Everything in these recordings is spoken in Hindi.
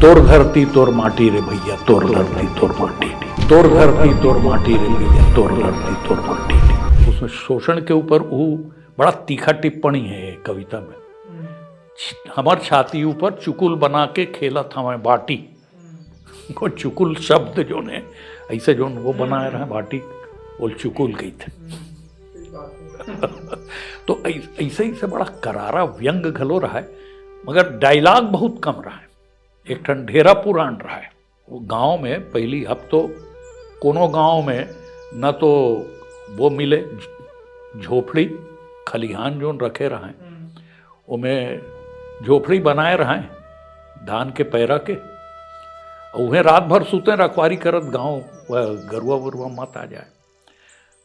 तोर धरती तोर माटी रे भैया, तोर धरती तोर माटी, तोर धरती तोर माटी रे भैया, तोर धरती तोर माटी। उसमें शोषण के ऊपर वो बड़ा तीखा टिप्पणी है कविता में। हमार छाती ऊपर चुकुल बना के खेला था मैं बाटी। वो चुकुल शब्द जो ने ऐसे जो वो बनाए रहे बाटी, वो चुकुल गई थे। तो ऐसे ही से बड़ा करारा व्यंग घलो रहा है, मगर डायलॉग बहुत कम रहा है। एक ठन ढेरा पुराण रहा है वो गांव में पहली। अब तो कोनो गांव में न तो वो मिले झोपड़ी खलिहान जो रखे रहे, उमें झोपड़ी बनाए रहे धान के पैरा के, उन्हें रात भर सुते रखवारी करत गांव गरुआ वरुआ मत आ जाए।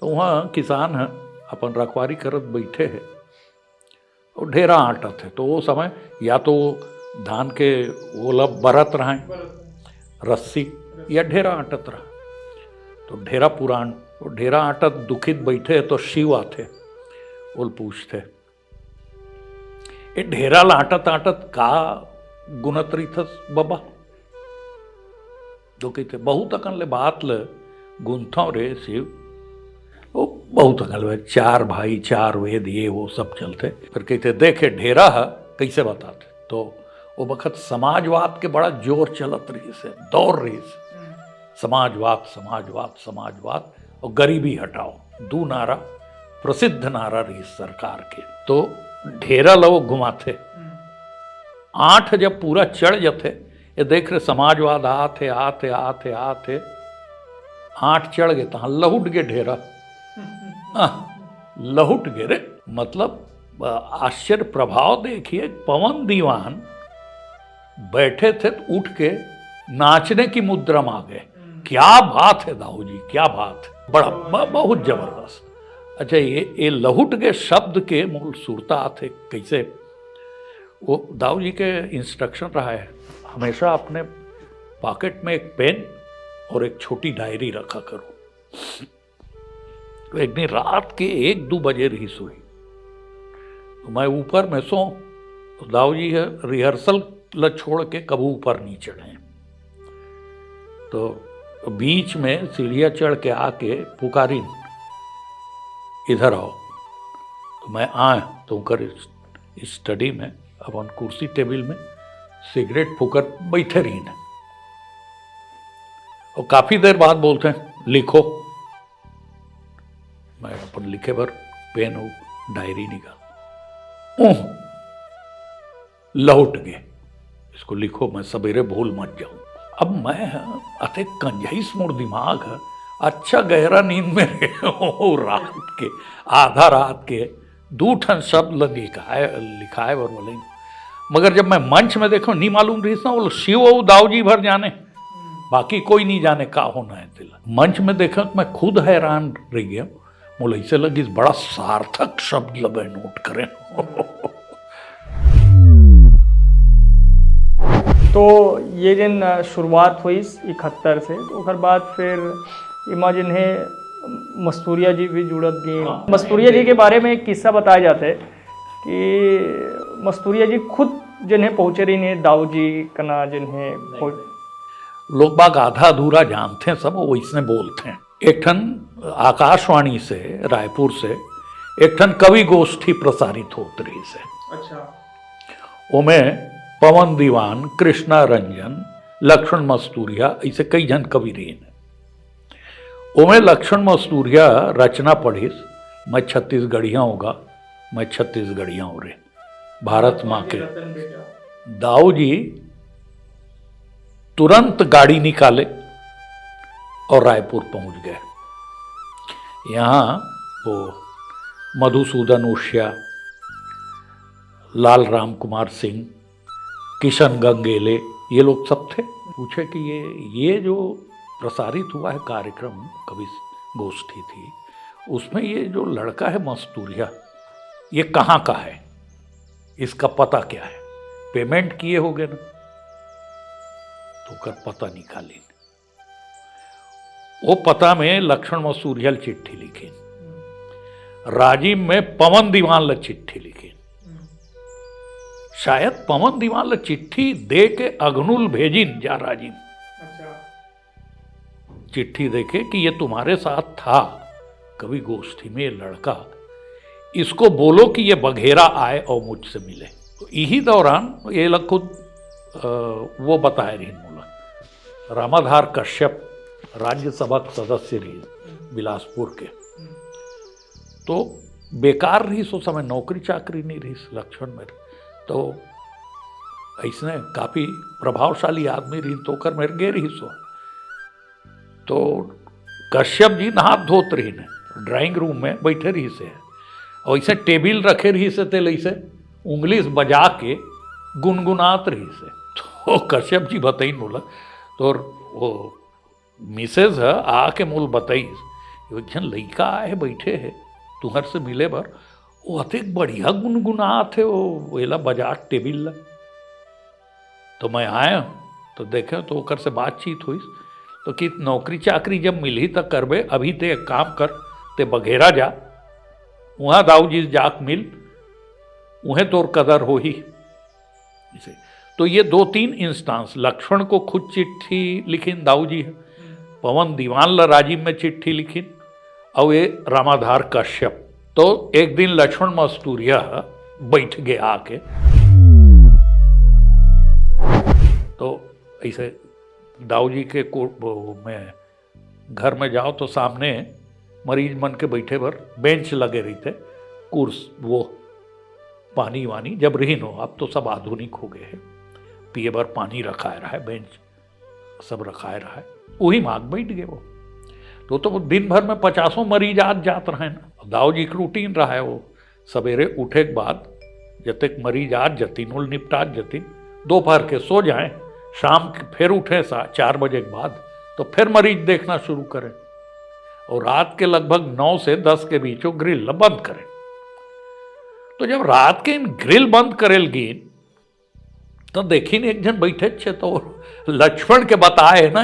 तो वहाँ किसान हैं अपन रखवारी करत बैठे हैं और ढेरा आटत है। तो वो समय या तो धान के वो लब बरत रहे रस्सी या ढेरा आटत रहा। तो ढेरा पुराण तो ढेरा आटत दुखित बैठे तो शिव आते बोल पूछते ये ढेरा लाटत आटत का गुणत्री थस बाबा। तो कहते बहुत अकन ले बात ले गुंथों रे शिव। वो बहुत अकल है, चार भाई चार वेद ये वो सब चलते। फिर कहते देखे ढेरा है कैसे बताते। तो वो वक्त समाजवाद के बड़ा जोर चलत रही से, दौर रही से समाजवाद समाजवाद समाजवाद और गरीबी हटाओ, दू नारा प्रसिद्ध नारा रही सरकार के। तो ढेरा लो घुमाते 8 जब पूरा चढ़ जाते ये देख रहे समाजवाद आते आते आते आते 8 चढ़ गए तो लहुट गए ढेरा। लहुट गए रे, मतलब आश्चर्य प्रभाव देखिए। पवन दीवान बैठे थे तो उठ के नाचने की मुद्रा में आ गए। क्या बात है दाऊ जी, क्या बात है, बड़ा बहुत जबरदस्त। अच्छा ये लहुट गए शब्द के मूल सुरता थे कैसे। वो दाऊ जी के इंस्ट्रक्शन रहा है हमेशा अपने पॉकेट में एक पेन और एक छोटी डायरी रखा करो। तो एक दिन रात के 1-2 बजे रही सोई, तो मैं ऊपर में सो। तो दाऊ जी है रिहर्सल ल छोड़ के कबू ऊपर नहीं चढ़े। तो बीच में सीढ़ियाँ चढ़ के आके पुकारी इधर आओ। तो मैं आए तो कर स्टडी में अपन कुर्सी टेबल में सिगरेट फूकर बैठे रही न। और काफी देर बाद बोलते हैं लिखो। मैं अपन लिखे भर पेन हो डायरी निकाल लौट गए, इसको लिखो मैं सवेरे भूल मत जाऊं। अब मैं अते कंजईस मोर दिमाग है, अच्छा गहरा नींद में रात के आधा रात के 2 ठन शब्द लिखा है और बोले। मगर जब मैं मंच में देखो नहीं मालूम रही ना, वो शिव और दाऊ जी भर जाने, बाकी कोई नहीं जाने का होना है दिल। मंच में देखा तो मैं खुद हैरान रह गया। मुझे ऐसे लगी बड़ा सार्थक शब्द लगे नोट करें। तो ये दिन शुरुआत हुई 71 से, तो उसके बाद फिर इमाजिन है मस्तूरिया जी भी जुड़त गए। मस्तूरिया जी के बारे में एक किस्सा बताया जाता है कि मस्तूरिया जी खुद जिन्हें पहुँचे रही ने दाऊ जी कना जिन्हें लोग बाग आधा अधूरा जानते हैं, सब वैसने बोलते हैं। एक ठन आकाशवाणी से रायपुर से एक ठन कवि गोष्ठी प्रसारित होत रही से। अच्छा। उमें पवन दीवान, कृष्णा रंजन, लक्ष्मण मस्तूरिया ऐसे कई जन कवि रही ने। उमें लक्ष्मण मस्तूरिया रचना पढ़ी मैं छत्तीसगढ़िया होगा, मैं छत्तीसगढ़िया हो रे भारत माँ के। दाऊ जी तुरंत गाड़ी निकाले और रायपुर पहुंच गए। यहाँ वो मधुसूदन उष्या, लाल राम कुमार सिंह, किशन गंगेले ये लोग सब थे। पूछे कि ये जो प्रसारित हुआ है कार्यक्रम कवि गोष्ठी थी, उसमें ये जो लड़का है मस्तूरिया ये कहाँ का है, इसका पता क्या है। पेमेंट किए होगे ना, तो कर पता निकाली। वो पता में लक्ष्मण मस्तूरिया चिट्ठी लिखी, राजीव में पवन दीवान ल चिट्ठी लिखी, शायद पवन दीवान चिट्ठी दे के अग्नुल भेजिन जा राजीन, चिट्ठी देके कि ये तुम्हारे साथ था कवि गोष्ठी में ये लड़का, इसको बोलो कि ये बघेरा आए और मुझसे मिले। तो यही दौरान ये लग खुद वो बताए रही मूला रामाधार कश्यप राज्यसभा सदस्य रही बिलासपुर के, तो बेकार रही सो समय, नौकरी चाकरी नहीं रही लक्ष्मण में, तो ऐसने काफ़ी प्रभावशाली आदमी रही तो कर मेरे गे रही सो। तो कश्यप जी नहात धोत रही ने ड्राइंग रूम में बैठे रही से, और ऐसे टेबिल रखे रही से तेल ऐसे उंगली से बजा के गुनगुनात रही से। तो कश्यप जी बताई बोला, तो वो मिसेज है आके मूल बताई जन लड़का आए बैठे है तुहर से मिले बर, वो अतिक बढ़िया गुनगुनात है वो वेला बजा टेबिल ला। तो मैं आया तो देखे तो ओकर से बातचीत हुई, तो कि नौकरी चाकरी जब मिली तो करबे, अभी ते एक काम कर, ते बघेरा जा, वहाँ दाऊ जी जाक मिल, उन्हें तोर कदर हो ही। इसे तो ये 2-3 इंस्टांस, लक्ष्मण को खुद चिट्ठी लिखिन दाऊ जी है, पवन दीवान ला राजीव में चिट्ठी लिखिन, और ये रामाधार कश्यप। तो एक दिन लक्ष्मण मस्तूरिया बैठ गए आके, तो ऐसे दाऊ जी के में घर में जाओ तो सामने मरीज मन के बैठे भर बेंच लगे रही थे, कुर्स वो पानी वानी जब रही नो, अब तो सब आधुनिक हो गए हैं, पिए भर पानी रखाए रहा है, बेंच सब रखाए रहा है, वही मांग बैठ गए वो। तो दिन भर में 50 मरीज आज जात रहे ना, दाऊ जी की रूटीन रहा है वो, सवेरे उठे के बाद जब तक मरीज आज जतीन उल निपटा जतीन, दोपहर के सो जाएं, शाम के फिर उठे 4 बजे के बाद, तो फिर मरीज देखना शुरू करें, और रात के लगभग 9 से 10 के बीच वो ग्रिल बंद करें। तो जब रात के इन ग्रिल बंद करेल गिन, तो देखी एक जन बैठे छे, तो लक्ष्मण के बताए ना,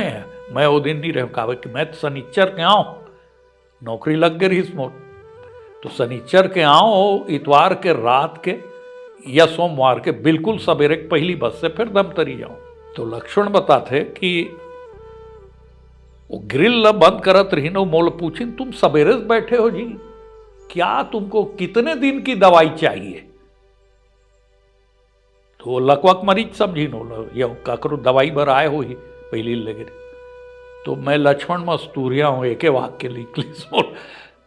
मैं वो दिन नहीं रह कहा कि मैं तो शनिचर के आऊँ, नौकरी लग गई इस मोट, तो शनिचर के आऊँ, इतवार के रात के या सोमवार के बिल्कुल सवेरे पहली बस से फिर दमतरी जाऊँ। तो लक्ष्मण बताते कि वो ग्रिल बंद करत रही ना, मोल पूछिन तुम सवेरे से बैठे हो जी, क्या तुमको कितने दिन की दवाई चाहिए? तो लकवक मरीज समझी नो, या ककरो दवाई भर आए हो ही पहली लगे। तो मैं लक्ष्मण मस्तूरिया हूँ, एक वाक्य लिख ली बोल,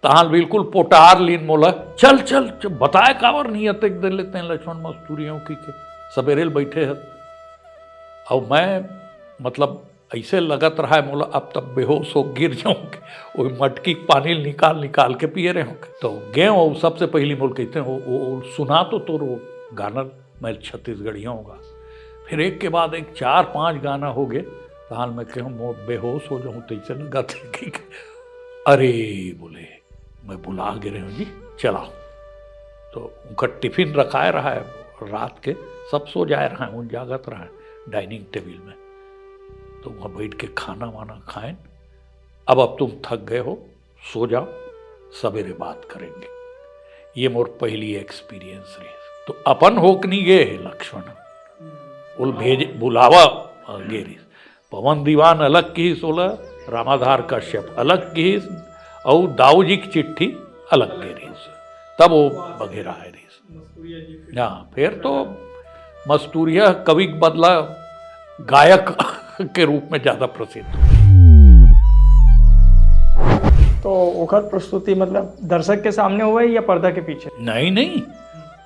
तहाल बिल्कुल पोटार लीन मोला, चल चल, चल बताए कावर नहीं अतक दे लेते हैं लक्ष्मण मस्तूरियों की के सवेरे बैठे है। और मैं मतलब ऐसे लगत रहा है मोला अब तब बेहोश हो गिर जाऊंगे, वो मटकी पानी निकाल के पिए रहे होंगे। तो गए और सबसे पहली मोल कहते हैं वो सुना तो वो गाना मैं छत्तीसगढ़िया होगा, फिर एक के बाद एक 4-5 गाना हो गए, हाल में कहूँ बेहोश हो जाऊँ, तो ऐसे लगा कि अरे बोले मैं बुला गिरे हूँ जी, चला। तो उनका टिफिन रखाए रहा है, रात के सब सो जाए रहा है, उन जागत रहा है डाइनिंग टेबल में, तो वहाँ बैठ के खाना वाना खाएं, अब तुम थक गए हो, सो जाओ, सवेरे बात करेंगे। ये मोर पहली एक्सपीरियंस रही। तो अपन होकनी गे लक्ष्मण उल भेज बुलावा गेरी, पवन दीवान अलग की सोला, रामाधार कश्यप अलग की, और दाऊ जी की चिट्ठी अलग गेरी, तब वो बघेरा है रही। हाँ, फिर तो मस्तूरिया कवि बदला गायक के रूप में ज्यादा प्रसिद्ध। तो ओखर प्रस्तुति मतलब दर्शक के सामने हुआ है या पर्दा के पीछे? नहीं,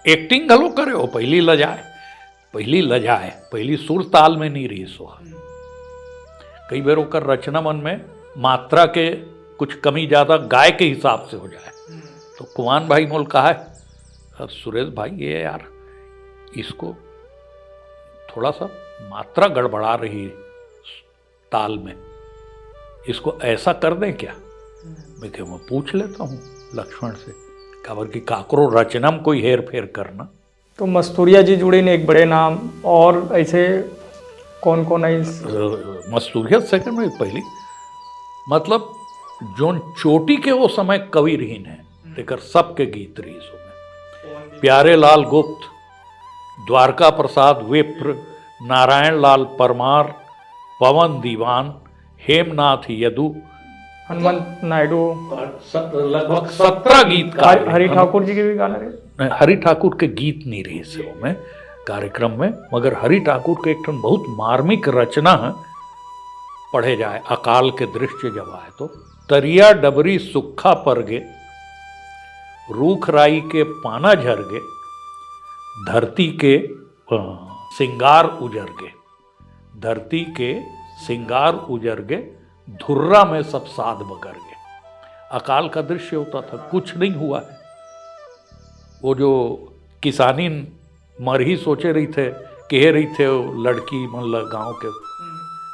एक्टिंग गलो करे हो, पहली लजाए, पहली सुर ताल में नहीं रही सो। कई बार ओकर रचना मन में मात्रा के कुछ कमी ज्यादा गाय के हिसाब से हो जाए, तो कुमान भाई मोल कहा है सुरेश भाई ये यार इसको थोड़ा सा मात्रा गड़बड़ा रही है ताल में, इसको ऐसा कर दें क्या? मैं पूछ लेता हूँ लक्ष्मण से, खबर की काकरो रचना में कोई हेर फेर करना। तो मस्तूरिया जी जुड़े ने एक बड़े नाम, और ऐसे कौन कौन है? मस्तूरिया सेकंड में पहली, मतलब जोन चोटी के वो समय कवि रहीन है, लेकर सबके गीत रही सो में प्यारे लाल गुप्त, द्वारका प्रसाद विप्र, नारायण लाल परमार, पवन दीवान, हेमनाथ यदु, हनुमंत नायडू, लगभग 17 गीतकार। हरि ठाकुर जी के भी गाने रहे। हरि ठाकुर के गीत नहीं रहे से में कार्यक्रम में, मगर हरि ठाकुर के एक बहुत मार्मिक रचना है, पढ़े जाए अकाल के दृश्य जब आए तो। तरिया डबरी सुखा परगे, रूख राई के पाना झरगे, धरती के सिंगार उजरगे, धरती के सिंगार उजरगे, धुर्रा में सब साध बगरगे। अकाल का दृश्य होता था, कुछ नहीं हुआ है। वो जो किसानी मर ही सोचे रही थे, कह रही थे वो लड़की मतलब गांव के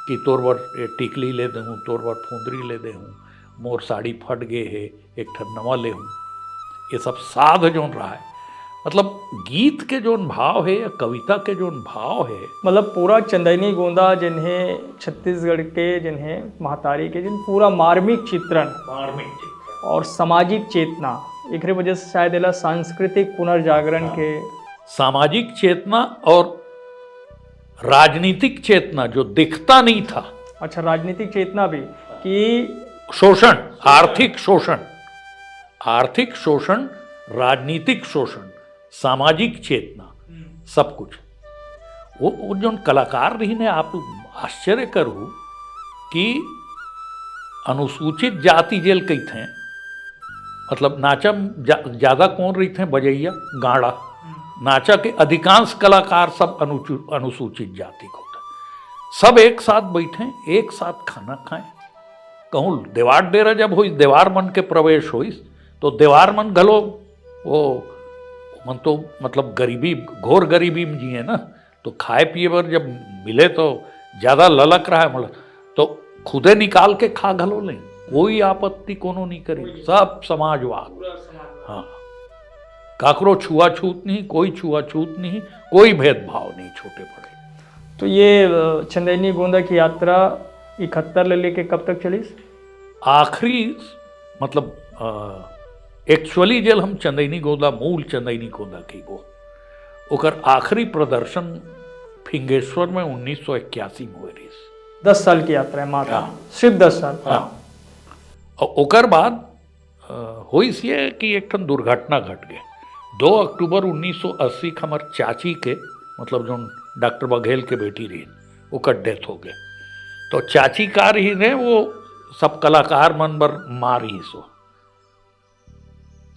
कि तोर बर टिकली ले दे हूँ, तोर बर फुंदरी ले दे हूँ, मोर साड़ी फट गए है, एक ठन नवा ले हूँ। ये सब साध जोन रहा है, मतलब गीत के जोन भाव है या कविता के जोन भाव है, मतलब पूरा चंदैनी गोंदा जिन्हें छत्तीसगढ़ के, जिन्हें महतारी के, जिन पूरा मार्मिक चित्रण और सामाजिक चेतना, एक वजह से शायद एला सांस्कृतिक पुनर्जागरण के, सामाजिक चेतना और राजनीतिक चेतना जो दिखता नहीं था। अच्छा, राजनीतिक चेतना भी कि शोषण, आर्थिक शोषण, आर्थिक शोषण, राजनीतिक शोषण, सामाजिक चेतना, सब कुछ वो जो कलाकार रही ने, आप आश्चर्य करू कि अनुसूचित जाति जेल कई थे, मतलब नाचा ज्यादा कौन रही थे, बजैया गाड़ा, नाचा के अधिकांश कलाकार सब अनुसूचित जाति को थे। सब एक साथ बैठे, एक साथ खाना खाएं। कहूँ देवार डेरा जब हुई, देवार मन के प्रवेश हुई, तो देवार मन घलो वो मन तो मतलब गरीबी, घोर गरीबी में जिए ना, तो खाए पिए पर जब मिले तो ज़्यादा ललक रहा है, मतलब तो खुदे निकाल के खा घलो लें, कोई आपत्ति कोनो नहीं करी, सब समाजवाद। हाँ, काकरो छुआछूत नहीं, कोई छुआछूत नहीं, कोई भेदभाव नहीं, छोटे बड़े। तो ये चंदैनी गोंदा की यात्रा 71 ले लेके कब तक चली? आखिरी मतलब एक्चुअली जेल हम चंदैनी गोंदा, मूल चंदैनी गोंदा की वो ओकर आखिरी प्रदर्शन फिंगेश्वर में 1981 में हुए रही। 10 साल की यात्रा है मात्र, सिर्फ 10 साल। हाँ, और ओकर बाद हुई ये कि एक ठन दुर्घटना घट गए। 2 अक्टूबर 1980 के हमार चाची के, मतलब जो डॉक्टर बघेल के बेटी रही, ओकर डेथ हो गए। तो चाची का रही ने वो सब कलाकार मन बर मारी, सो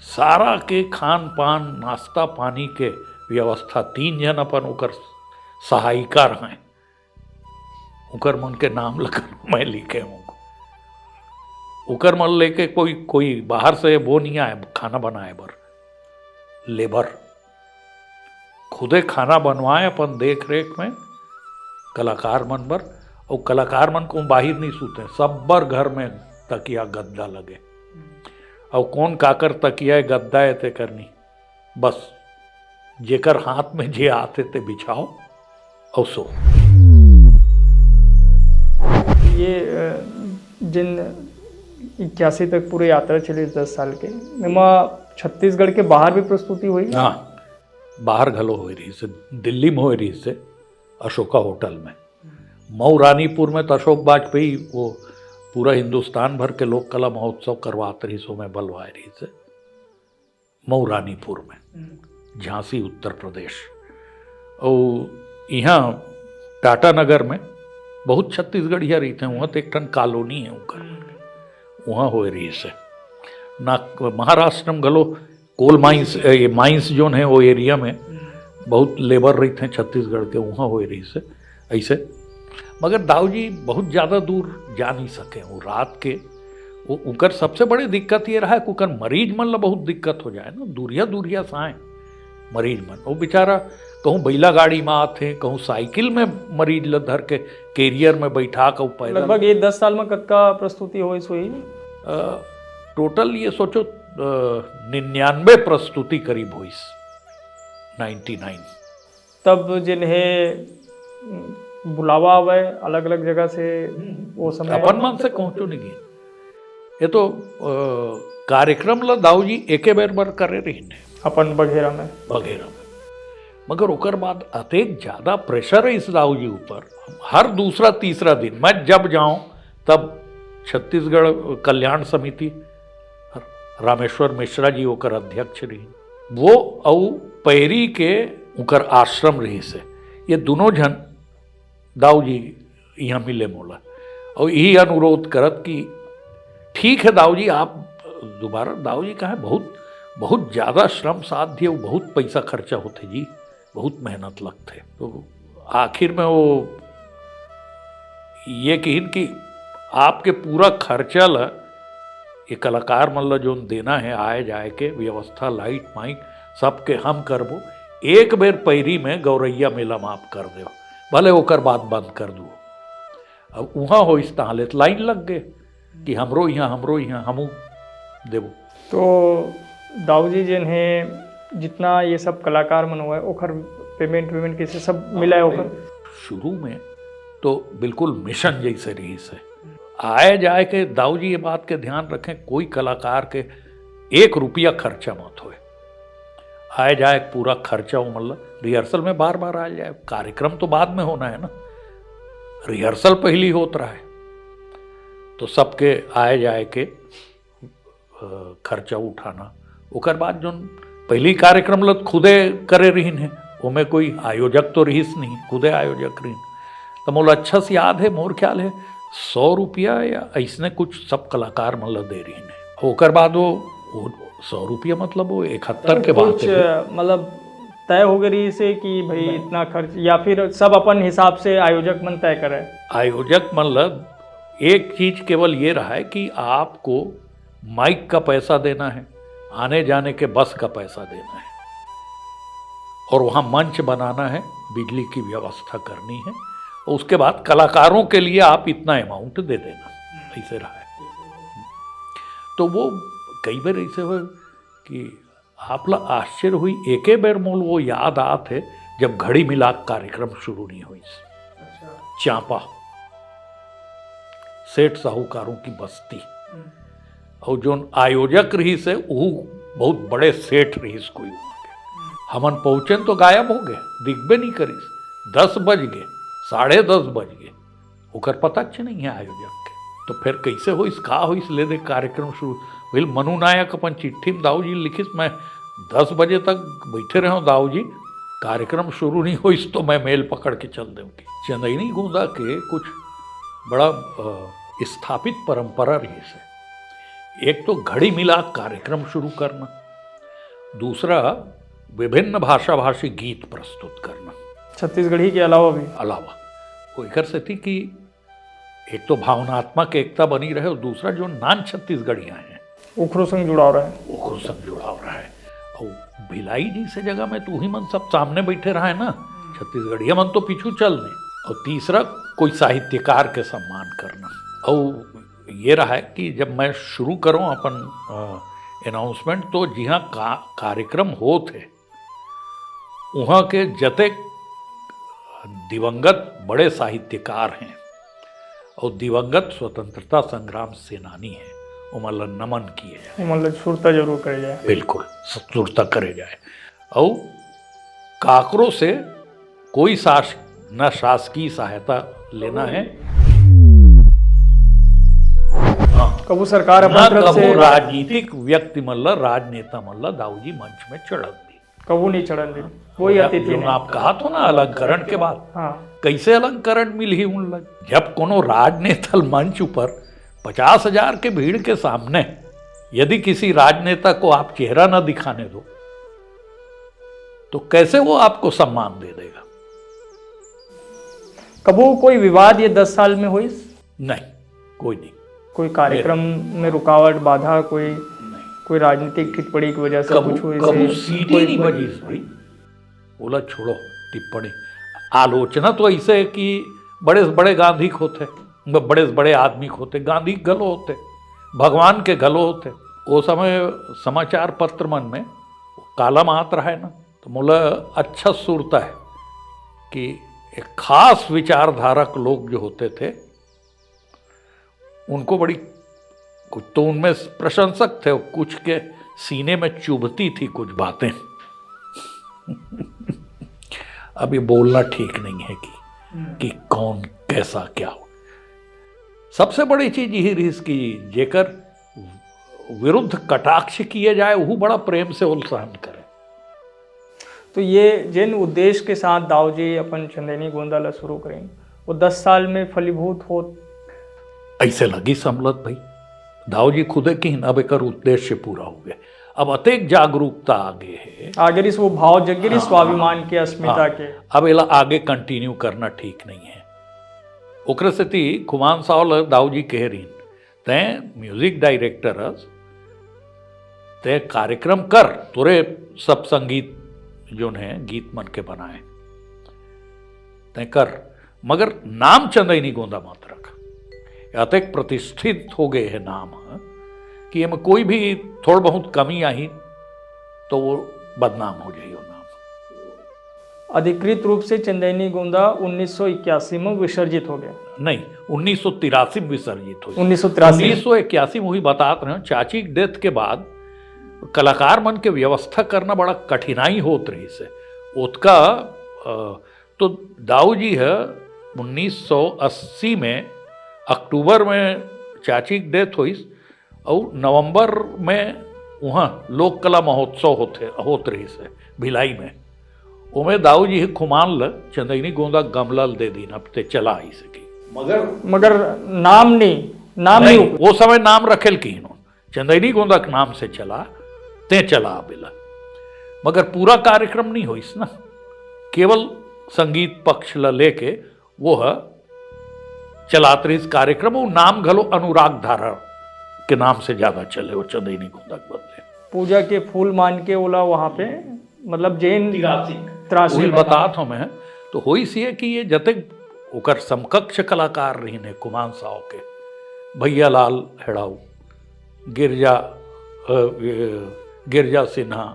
सारा के खान पान नाश्ता पानी के व्यवस्था 3 जन अपन ओकर सहायिका रहे, ओकर मन के नाम लगन मैं लिखे हूँ। ओकर मन लेके कोई बाहर से वो नहीं आए खाना बनाए बर, लेबर खुदे खाना बनवाए अपन देख रेख में कलाकार मन बर। और कलाकार मन को बाहर नहीं सूते, सब बर घर में तकिया गद्दा लगे, और कौन काकर तकिया गद्दा ते करनी, बस जेकर हाथ में जे आते ते बिछाओ और सो। ये जिन 81 तक पूरी यात्रा चली 10 साल के, इनमें छत्तीसगढ़ के बाहर भी प्रस्तुति हुई? हाँ, बाहर घलो हो रही से, दिल्ली में हो रही से अशोका होटल में, मऊ रानीपुर में तो अशोक वाजपेयी वो पूरा हिंदुस्तान भर के लोक कला महोत्सव करवाते रही, सो में बलवाए रही से मऊ रानीपुर में, झांसी उत्तर प्रदेश। और यहाँ टाटा नगर में बहुत छत्तीसगढ़िया रही थे, वहाँ तो एक ठन कॉलोनी है उनका, वहाँ हो रही से ना। महाराष्ट्र में गलो कोल माइंस, ये माइंस जो है वो एरिया में बहुत लेबर रही थे छत्तीसगढ़ के, वहाँ हो रही से ऐसे। मगर दाऊ जी बहुत ज़्यादा दूर जा नहीं सके, वो रात के वो उनकर सबसे बड़ी दिक्कत ये रहा है कि उनकर मरीज मन ला बहुत दिक्कत हो जाए ना, दूरिया से आए मरीज मन, वो बेचारा कहूँ बैला गाड़ी में आते, कहूँ साइकिल में मरीज ला धर के कैरियर में बैठा के पैदल। लगभग ये 10 साल में कतका प्रस्तुति हुई सोई? टोटल ये सोचो 99 प्रस्तुति करीब हुई, 99। तब जिन्हें बुलावा आवे अलग अलग जगह से, वो समय अपन मन से पहुँचो नहीं गए, ये तो कार्यक्रम ला दाऊ जी एके बेर बर करे रही ने अपन बघेरा में। मगर ओकर बाद अतेक ज़्यादा प्रेशर है इस दाऊ जी ऊपर। हर दूसरा तीसरा दिन मैं जब जाऊं तब छत्तीसगढ़ कल्याण समिति रामेश्वर मिश्रा जी ओकर अध्यक्ष रही, वो औ पैरी के उकर आश्रम रही से, ये दोनों जन दाऊ जी यहाँ मिले मोला और यही अनुरोध करत कि ठीक है दाऊ जी आप दोबारा। दाऊ जी कहा बहुत बहुत ज़्यादा श्रम साध्य, बहुत पैसा खर्चा होते जी, बहुत मेहनत लगते। तो आखिर में वो ये कहिन कि आपके पूरा खर्चा ला ये कलाकार मतलब जो देना है आए जाए के व्यवस्था लाइट माइक सबके हम करबो, एक बेर पैरी में गौरैया मेला माफ कर दो, भले ओकर बात बंद कर दो। अब वहाँ हो इस ताले लाइन लग गए कि हमरो यहाँ हमू देबो। तो दाऊ जी जिन है जितना ये सब कलाकार मन हुआ है ओखर पेमेंट कैसे सब मिला है ओखर? शुरू में तो बिल्कुल मिशन जैसे रही से आए जाए के दाऊ जी ये बात के ध्यान रखें, कोई कलाकार के 1 रुपया खर्चा मत होए। आए जाए पूरा खर्चा हो, मतलब रिहर्सल में बार बार आ जाए, कार्यक्रम तो बाद में होना है ना, रिहर्सल पहली होत रहा है। तो सबके आए जाए के खर्चा उठाना, ओकर बाद जो पहली कार्यक्रम लत खुदे करे रहीन है, ओमें कोई आयोजक तो रहीस नहीं, खुदे आयोजक रहीन। तो मोला अच्छा से याद है, मोर ख्याल है 100 रुपया या ऐसने कुछ सब कलाकार मतलब दे रही है। ओकर बाद वो 100 रुपया मतलब वो 71 के बाद मतलब तय हो गई से कि भाई इतना खर्च, या फिर सब अपन हिसाब से आयोजक मन तय करे? आयोजक मतलब एक चीज केवल ये रहा है कि आपको माइक का पैसा देना है, आने जाने के बस का पैसा देना है, और वहाँ मंच बनाना है, बिजली की व्यवस्था करनी है, और उसके बाद कलाकारों के लिए आप इतना अमाउंट दे देना, ऐसे रहा है। तो वो कई बार ऐसे हो कि आप ला आश्चर्य हुई, एके बेर मोल वो याद आते जब घड़ी मिलाप कार्यक्रम शुरू नहीं हुई। चांपा सेठ साहूकारों की बस्ती, और जो आयोजक रही से वो बहुत बड़े सेठ रही कोई वहाँ के। हमन पहुंचे तो गायब हो गए, दिखबे नहीं करी। 10 बज गए, 10:30 बज गए, ओकर पता नहीं है आयोजक के। तो फिर कैसे हो इसका हो इस ले दे कार्यक्रम शुरू भइल। मनु नायक अपन चिट्ठी में दाऊ जी लिखिस, मैं 10 बजे तक बैठे रहे हूँ दाऊ जी, कार्यक्रम शुरू नहीं हो तो मैं मेल पकड़ के चल दूँगी। चंदनी गोंदा के कुछ बड़ा स्थापित परंपरा रही से, एक तो घड़ी मिलाप कार्यक्रम शुरू करना, दूसरा विभिन्न भाषा भाषी गीत प्रस्तुत करना छत्तीसगढ़ी के अलावा भी। वो एक से थी कि एक तो भावनात्मक एकता बनी रहे, और दूसरा जो नान छत्तीसगढ़ियाँ हैं ओखरों संग जुड़ाव रहा है। और भिलाई जी से जगह में तू ही मन सब सामने बैठे रहा है ना, छत्तीसगढ़िया मन तो पीछू चलने। और तीसरा कोई साहित्यकार के सम्मान करना। और ये रहा है कि जब मैं शुरू करूं अपन अनाउंसमेंट, तो जहाँ कार्यक्रम हो थे वहाँ के जते दिवंगत बड़े साहित्यकार हैं और दिवंगत स्वतंत्रता संग्राम सेनानी हैं, उमल नमन किए जाए, उमल सुरता जरूर करे जाए, बिल्कुल सुरता करे जाए। और काकरों से कोई न शासकीय सहायता लेना है, कबू सरकार अपनी तरफ से राजनीतिक व्यक्ति मल्ला राजनेता मल्ला दाऊ जी मंच में चढ़न दी, कबू नहीं चढ़न दी। वही अतिथि ने आप कहा तो ना अलंकरण के बाद, हाँ, कैसे अलंकरण मिल ही उन लग। जब कोनो राजनेता मंच ऊपर 50,000 के भीड़ के सामने यदि किसी राजनेता को आप चेहरा न दिखाने दो तो कैसे वो आपको सम्मान दे देगा। कबू कोई विवाद ये 10 साल में हुई? नहीं, कोई नहीं। कोई कार्यक्रम में रुकावट बाधा, कोई राजनीतिक टिप्पणी की वजह से कुछ हुई? सीटी नहीं बजी भाई, बोला छोड़ो टिप्पणी। आलोचना तो ऐसे है कि बड़े से बड़े गांधी होते, बड़े से बड़े आदमी होते, गांधी गलो होते, भगवान के गलो होते। वो समय समाचार पत्र मन में कालम आत रहा है ना, तो मोला अच्छा सुरता है कि एक खास विचारधारक लोग जो होते थे उनको बड़ी, कुछ तो उनमें प्रशंसक थे, कुछ के सीने में चुभती थी कुछ बातें अब ये बोलना ठीक नहीं है कि कौन कैसा क्या हो। सबसे बड़ी चीज यही रही कि जेकर विरुद्ध कटाक्ष किए जाए वो बड़ा प्रेम से उल्साहन करे। तो ये जिन उद्देश्य के साथ दाऊ जी अपन चंदेनी गोंदा ला शुरू करें वो 10 साल में फलीभूत हो ऐसे लगी समलत भाई। दाऊ जी खुदे की अब एक उद्देश्य पूरा हो गया। अब अतेक जागरूकता आगे है, आगे इस वो भाव जगह स्वाभिमान के अस्मिता के अब एला आगे कंटिन्यू करना ठीक नहीं है। ओकरे से ती खुमान साहब दाऊ जी कह रही तैं म्यूजिक डायरेक्टर तैं कार्यक्रम कर, तोरे सब संगीत जो है गीत मन के बनाए तैं कर, मगर नाम चंदेनी गोंदा मत रख। अतेक प्रतिष्ठित हो गए है नाम कि में कोई भी थोड़ बहुत कमी आई तो वो बदनाम हो जाए वो नाम। अधिकृत रूप से चंदेनी गोंदा 1981 में विसर्जित हो गया। नहीं, 1983 में विसर्जित हो। 1981 में वही बतात रहे चाची की डेथ के बाद कलाकार मन के व्यवस्था करना बड़ा कठिनाई होत रही से उसका। तो दाऊ जी है 1980 में अक्टूबर में चाची की डेथ हुई और नवंबर में वहाँ लोक कला महोत्सव होत रही से भिलाई में। उमें दाऊ जी खुमान ल चंदेनी गोंदा गमलल दे दी अब ते चला आई सकी, मगर नाम नहीं वो समय नाम रखेल की चंदेनी गोंदा के नाम से चला ते चला बिला, मगर पूरा कार्यक्रम नहीं हो ना, केवल संगीत पक्ष ल लेके वो है चलात रही कार्यक्रम। वो नाम घलो अनुराग धारा के नाम से ज्यादा चले वो चंदेनी गोंदा के बदले। पूजा के फूल मान के ओला वहां पे मतलब जैन त्रासी बतात हूँ मैं। तो हो सी है कि ये जतक ओकर समकक्ष कलाकार रही ने कुमान साव के भैया लाल हेड़ाऊ, गिरजा सिन्हा,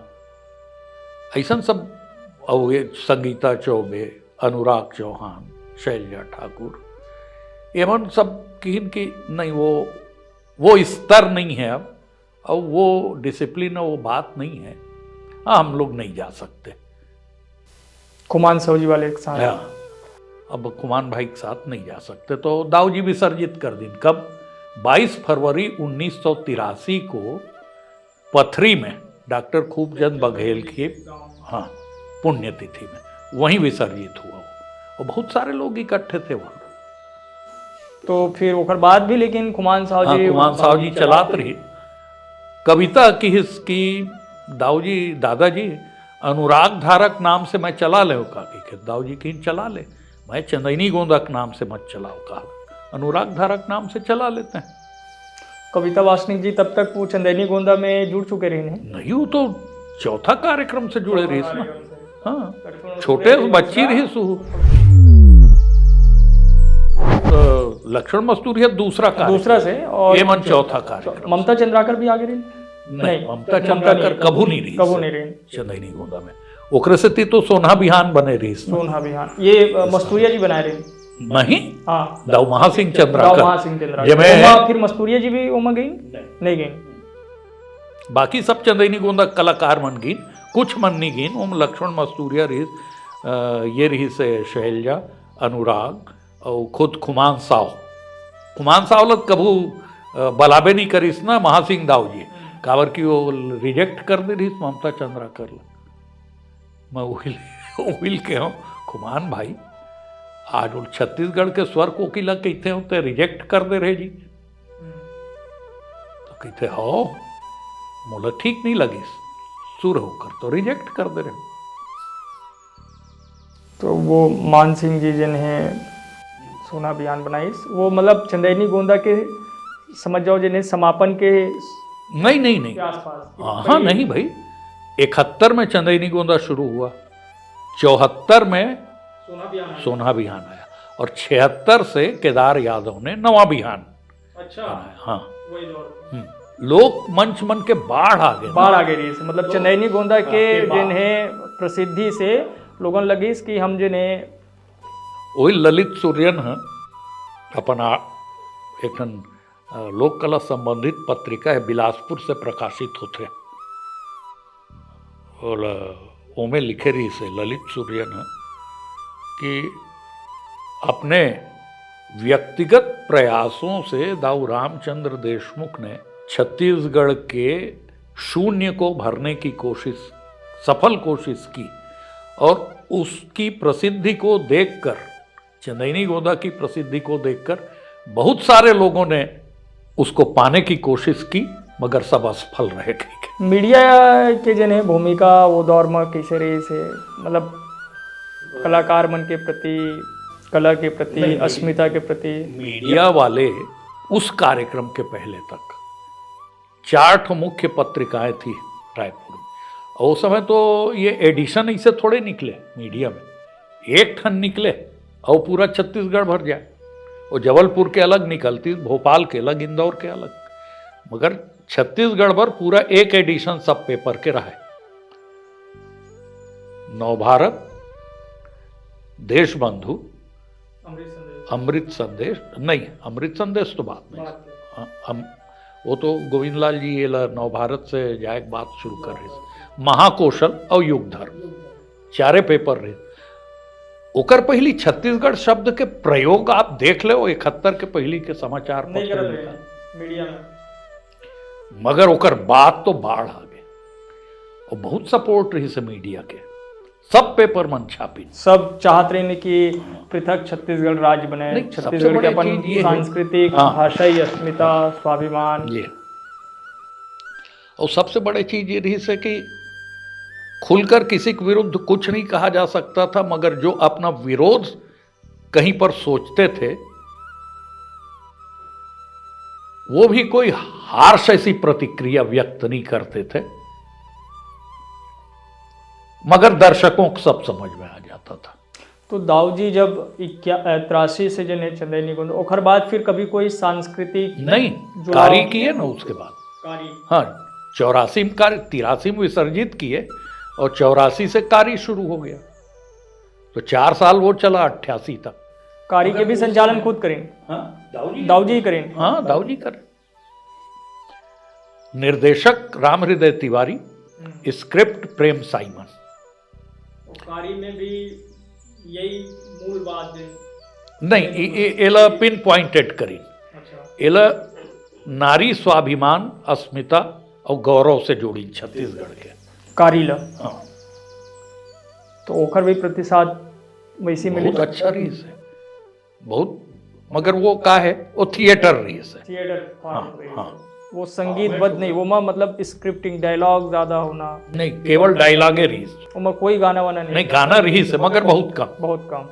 ऐसा सब और ये संगीता चौबे, अनुराग चौहान, शैलजा ठाकुर, एवं सब की नहीं वो स्तर नहीं है अब, और वो डिसिप्लिन वो बात नहीं है। हाँ, हम लोग नहीं जा सकते खुमान साहू जी वाले के साथ। अब खुमान भाई के साथ नहीं जा सकते तो दाऊ जी विसर्जित कर दिन। कब? 22 फरवरी 1983 को पथरी में डॉक्टर खूबचंद बघेल की पुण्यतिथि में वहीं विसर्जित हुआ और बहुत सारे लोग इकट्ठे थे वहाँ। तो फिर ओकर बाद भी लेकिन खुमान साहू जी चलात रही। कविता की दाऊ जी दादाजी अनुराग धारक नाम से मैं चला ले का दाऊ जी की चला ले, मैं चंदेनी गोंदा के नाम से मत चलाओ का, अनुराग धारक नाम से चला लेते हैं। कविता वासनिक जी तब तक वो चंदेनी गोंदा में जुड़ चुके रहे नहीं, वो तो चौथा कार्यक्रम से जुड़े रही ना। हाँ, छोटे बच्ची रही सु लक्ष्मण मस्तूरिया दूसरा से और मन चौथा कार्यक्रम। ममता चंद्राकर भी आगे रही? नहीं, ममता चंद्राकर कभू नहीं रही चंदेनी गोंदा में। ओकरे से तो सोना बिहान बने रही। सोना बिहान ये मस्तूरिया जी बनाए रही? नहीं, हाँ, दाऊ महासिंह चंद्राकर। फिर मस्तूरिया जी भी ओमा गई? नहीं गई। बाकी सब चंदेनी गोंदा कलाकार मन गिन, कुछ मन नहीं गिन। ओम लक्ष्मण मस्तूरिया रही, ये रही से शैलजा, अनुराग और खुद खुमान साव लग कभू बलाबे नहीं करीस ना महासिंह दाऊ जी, काबर की वो रिजेक्ट कर दे रही ममता चंद्राकर। मैं उहिल के हूँ खुमान भाई आज वो छत्तीसगढ़ के स्वर कोकिला कहते होते रिजेक्ट कर दे रहे जी। तो कहते हो मोला ठीक नहीं लगी सुर होकर तो रिजेक्ट कर दे रहे। तो वो मान सिंह जी जिन्हें सोना बिहान बनाई वो मतलब चंदेनी गोंदा के समझ जाओ जिन्हें समापन के नहीं हाँ नहीं भाई, 71 में चंदेनी गोंदा शुरू हुआ, 74 में सोना बिहान आया और 76 से केदार यादव ने नवा बिहान बनाया। हाँ, लोक मंच मन के बाढ़ आ गए रही से मतलब चंदेनी गोंदा के जिन्हें प्रसिद्धि से लोगों लगी कि हम जिन्हें वही ललित सूर्यन है अपन एक लोक कला संबंधित पत्रिका है बिलासपुर से प्रकाशित होते और ओमे लिखे रही से ललित सूर्यन है कि अपने व्यक्तिगत प्रयासों से दाऊ रामचंद्र देशमुख ने छत्तीसगढ़ के शून्य को भरने की कोशिश, सफल कोशिश की, और उसकी प्रसिद्धि को देखकर, चंदैनी गोंदा की प्रसिद्धि को देखकर बहुत सारे लोगों ने उसको पाने की कोशिश की, मगर सब असफल रहे। मीडिया के जने भूमिका वो दौर में कैसे रही से, मतलब कलाकार मन के प्रति, कला के प्रति, अस्मिता के प्रति? मीडिया वाले उस कार्यक्रम के पहले तक 4 मुख्य पत्रिकाएं थी रायपुर में, और उस समय तो ये एडिशन ऐसे थोड़े निकले मीडिया में, 1 ठन निकले और पूरा छत्तीसगढ़ भर जाए, और जबलपुर के अलग निकलती, भोपाल के अलग, इंदौर के अलग, मगर छत्तीसगढ़ भर पूरा 1 एडिशन सब पेपर के रहा। नवभारत, देशबंधु, अमृत संदेश नहीं, अमृत संदेश तो बाद में, हम वो तो गोविंदलाल जी ये नवभारत से जाए बात शुरू कर रहे, महाकौशल और युगधर्म 4 पेपर रहे। ओकर पहली छत्तीसगढ़ शब्द के प्रयोग आप देख ले, 71 के पहली के समाचार पत्र मीडिया में, मगर ओकर बात तो बाढ़ आ गए, और बहुत सपोर्ट रही से मीडिया के, सब पेपर मन छापी, सब चाहत रहे कि पृथक छत्तीसगढ़ राज्य बने, छत्तीसगढ़ के अपन सांस्कृतिक, भाषाई अस्मिता, स्वाभिमान, ये। और सबसे बड़ी चीज ये रही से कि खुलकर किसी के विरुद्ध कुछ नहीं कहा जा सकता था, मगर जो अपना विरोध कहीं पर सोचते थे वो भी कोई हार्श ऐसी प्रतिक्रिया व्यक्त नहीं करते थे, मगर दर्शकों को सब समझ में आ जाता था। तो दाऊ जी जब 83 से जने चंदैनी गोंदा, ओखर बाद फिर कभी कोई सांस्कृतिक नहीं कार्य किए ना, उसके बाद हाँ 84 में कार्य, 83 में विसर्जित किए और 84 से कार्य शुरू हो गया, तो 4 साल वो चला 88 तक। कार्य के भी संचालन खुद करें? दाऊ जी करें? हाँ दाऊ जी करें। निर्देशक राम हृदय तिवारी, स्क्रिप्ट प्रेम साइमन। कार्य में भी यही मूल बात है? नहीं, एला पिन पॉइंटेड करी, एला नारी स्वाभिमान, अस्मिता और गौरव से जोड़ी छत्तीसगढ़ के कारीला। हाँ। तो ओखर भी प्रतिसाद वैसी मिली? बहुत अच्छा रही से, बहुत, मगर वो का है, वो थिएटर रही से, थिएटर। हाँ, वो संगीतबद्ध नहीं, वो में मतलब स्क्रिप्टिंग, डायलॉग ज्यादा होना नहीं, केवल डायलॉगे रही, वो कोई गाना वाना नहीं, गाना रही से मगर बहुत कम, बहुत कम,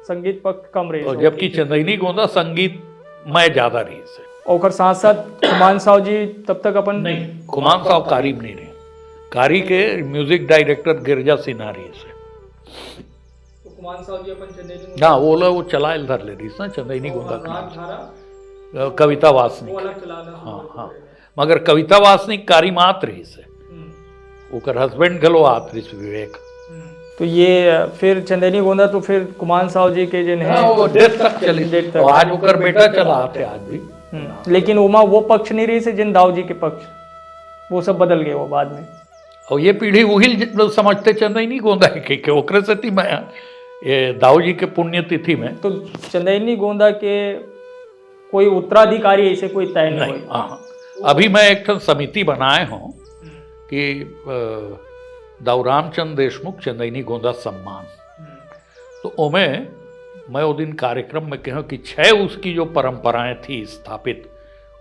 संगीत पक्ष कम रही। और जबकि चंदैनी गोंदा संगीत में ज्यादा रही से। और साथ साथ कुमान साहब जी तब तक अपन नहीं, कुमान साहब कारी में नहीं रहे, कारी के म्यूजिक डायरेक्टर गिरजा सिन्हा रही से। कुमान साहब जी अपन चंदैनी, हाँ वो चला धर ले रही ना चंदैनी गोंदा की कविता वासनिक, हाँ हाँ, मगर कविता वासनिक कारी मात्र ही से, ओकर हस्बैंड गलो आत विवेक। तो ये फिर चंदैनी गोंदा तो फिर कुमान साहब जी के जिन है वो डेट तक चली, और आज ओकर बेटा चला आते आज भी। लेकिन उमा वो पक्ष नहीं रही से जिन दाऊ जी के पक्ष, वो सब बदल गए वो बाद में। और ये पीढ़ी वही समझते चंदैनी गोंदा के ओकरे से थी, मैं ये दाऊ जी के पुण्यतिथि में। तो चंदैनी गोंदा के कोई उत्तराधिकारी ऐसे कोई तय नहीं? हाँ, अभी मैं एक समिति बनाए हूँ कि दाऊ रामचंद्र देशमुख चंदैनी गोंदा सम्मान, तो उमें मैं वो दिन कार्यक्रम में कहूँ कि 6 उसकी जो परंपराएं थी स्थापित,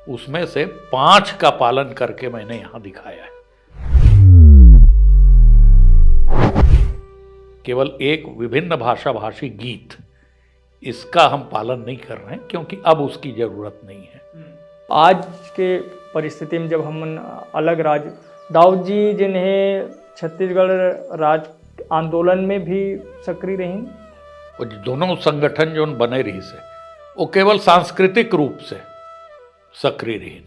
उसमें से 5 का पालन करके मैंने यहाँ दिखाया है। केवल एक विभिन्न भाषा भाषी गीत, इसका हम पालन नहीं कर रहे हैं क्योंकि अब उसकी जरूरत नहीं है। आज के परिस्थिति में जब हम अलग राज्य, दाऊ जी जिन्हें छत्तीसगढ़ राज्य आंदोलन में भी सक्रिय रही, और दोनों संगठन जो बने रही से वो केवल सांस्कृतिक रूप से सक्रिय रही,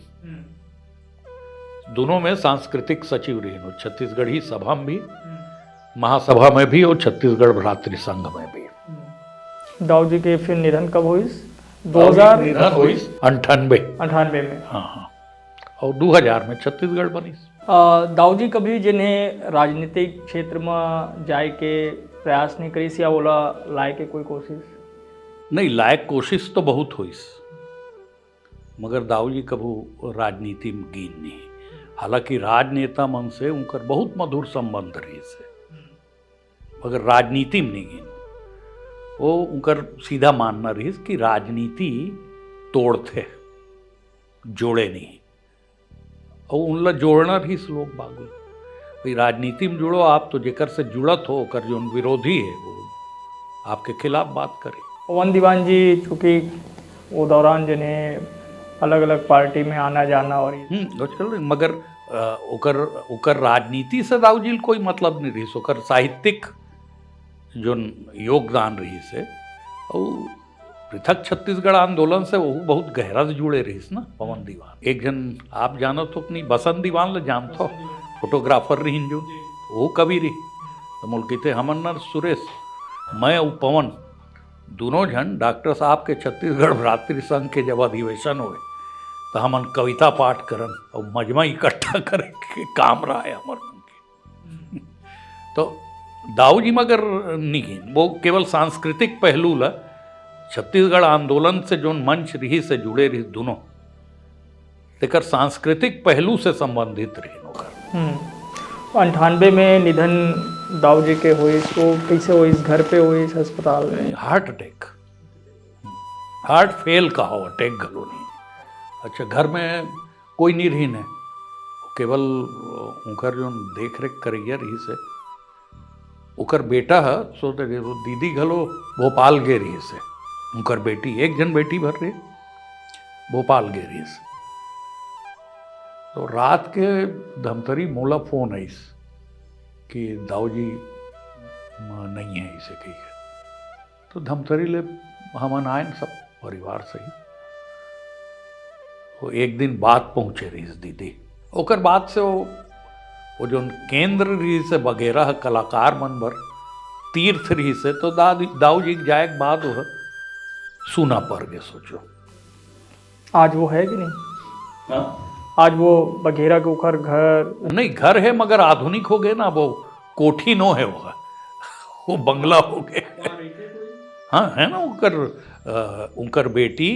दोनों में सांस्कृतिक सचिव रही, छत्तीसगढ़ी सभा में भी, महासभा में भी, और छत्तीसगढ़ भ्रातृ संघ में भी। दाऊ जी के फिर निधन कब हुई? 1998 में। हाँ, और 2000 में छत्तीसगढ़ बनी। दाऊ जी कभी जिन्हें राजनीतिक क्षेत्र में जाए के प्रयास नहीं करीस या ओला लाए के कोई कोशिश? नहीं, लायक कोशिश तो बहुत हुई, मगर दाऊ जी कभू राजनीति में गीन नहीं। हालांकि राजनेता मन से उनकर बहुत मधुर संबंध रही से, मगर राजनीति में नहीं गीन। वो उनकर सीधा मानना रही कि राजनीति तोड़ते, जोड़े नहीं, और उनला जोड़ना रही लोग बागुल। भाई राजनीति में जुड़ो आप, तो जेकर से जुड़त हो कर जो विरोधी है वो आपके खिलाफ बात करे। पवन दीवान जी चूँकि वो दौरान जिन्हें अलग अलग पार्टी में आना जाना और चल, मगर ओकर राजनीति से दाऊ जी कोई मतलब नहीं रही, ओकर साहित्यिक जो योगदान रही से, और पृथक छत्तीसगढ़ आंदोलन से वो बहुत गहरा से जुड़े रही ना पवन दीवान। एक जन आप जानो तो अपनी बसंत दीवान ले जानते, फोटोग्राफर रही जो, वो कभी रही तो मुल्क थे हमन्नर सुरेश, मैं और पवन दोनों जन डॉक्टर साहब के छत्तीसगढ़ भ्रातृ संघ के जब अधिवेशन हुए तो हमन कविता पाठ करन और मजमा इकट्ठा करे के काम रहा है हमार मन के। तो दाऊ जी मगर नहीं, वो केवल सांस्कृतिक पहलू ला छत्तीसगढ़ आंदोलन से जो मंच रही से जुड़े रही दोनों, तेकर सांस्कृतिक पहलू से संबंधित रही होकर। 98 में निधन दाऊ जी के हुई, तो कैसे हुई? घर पे हुई, अस्पताल में? हार्ट अटैक, हार्ट फेल का हो, अटैक गलो नहीं। अच्छा, घर में कोई नहीं रही ने, केवल उनकर जो देख रेख करिए रही से, उकर बेटा है सो दीदी घलो भोपाल गे रही से, उनकर बेटी एक जन बेटी भर रही भोपाल गे रही से। तो रात के धमतरी मोला फोन आई कि दाऊ जी नहीं है इसे कही है। तो धमतरी ले हमन आए सब परिवार से ही, वो एक दिन बाद पहुँचे रही दीदी। ओकर बाद से वो जो केंद्र रही से वगैरह कलाकार मन भर तीर्थ रही से, तो दाऊ जी जाए के बाद वो सुना पड़ गए। सोचो आज वो है कि नहीं? हाँ? आज वो बघेरा के ऊपर घर नहीं, घर है मगर आधुनिक हो गए ना, वो कोठी नो है, वो बंगला हो गए। हाँ है ना, उनकर बेटी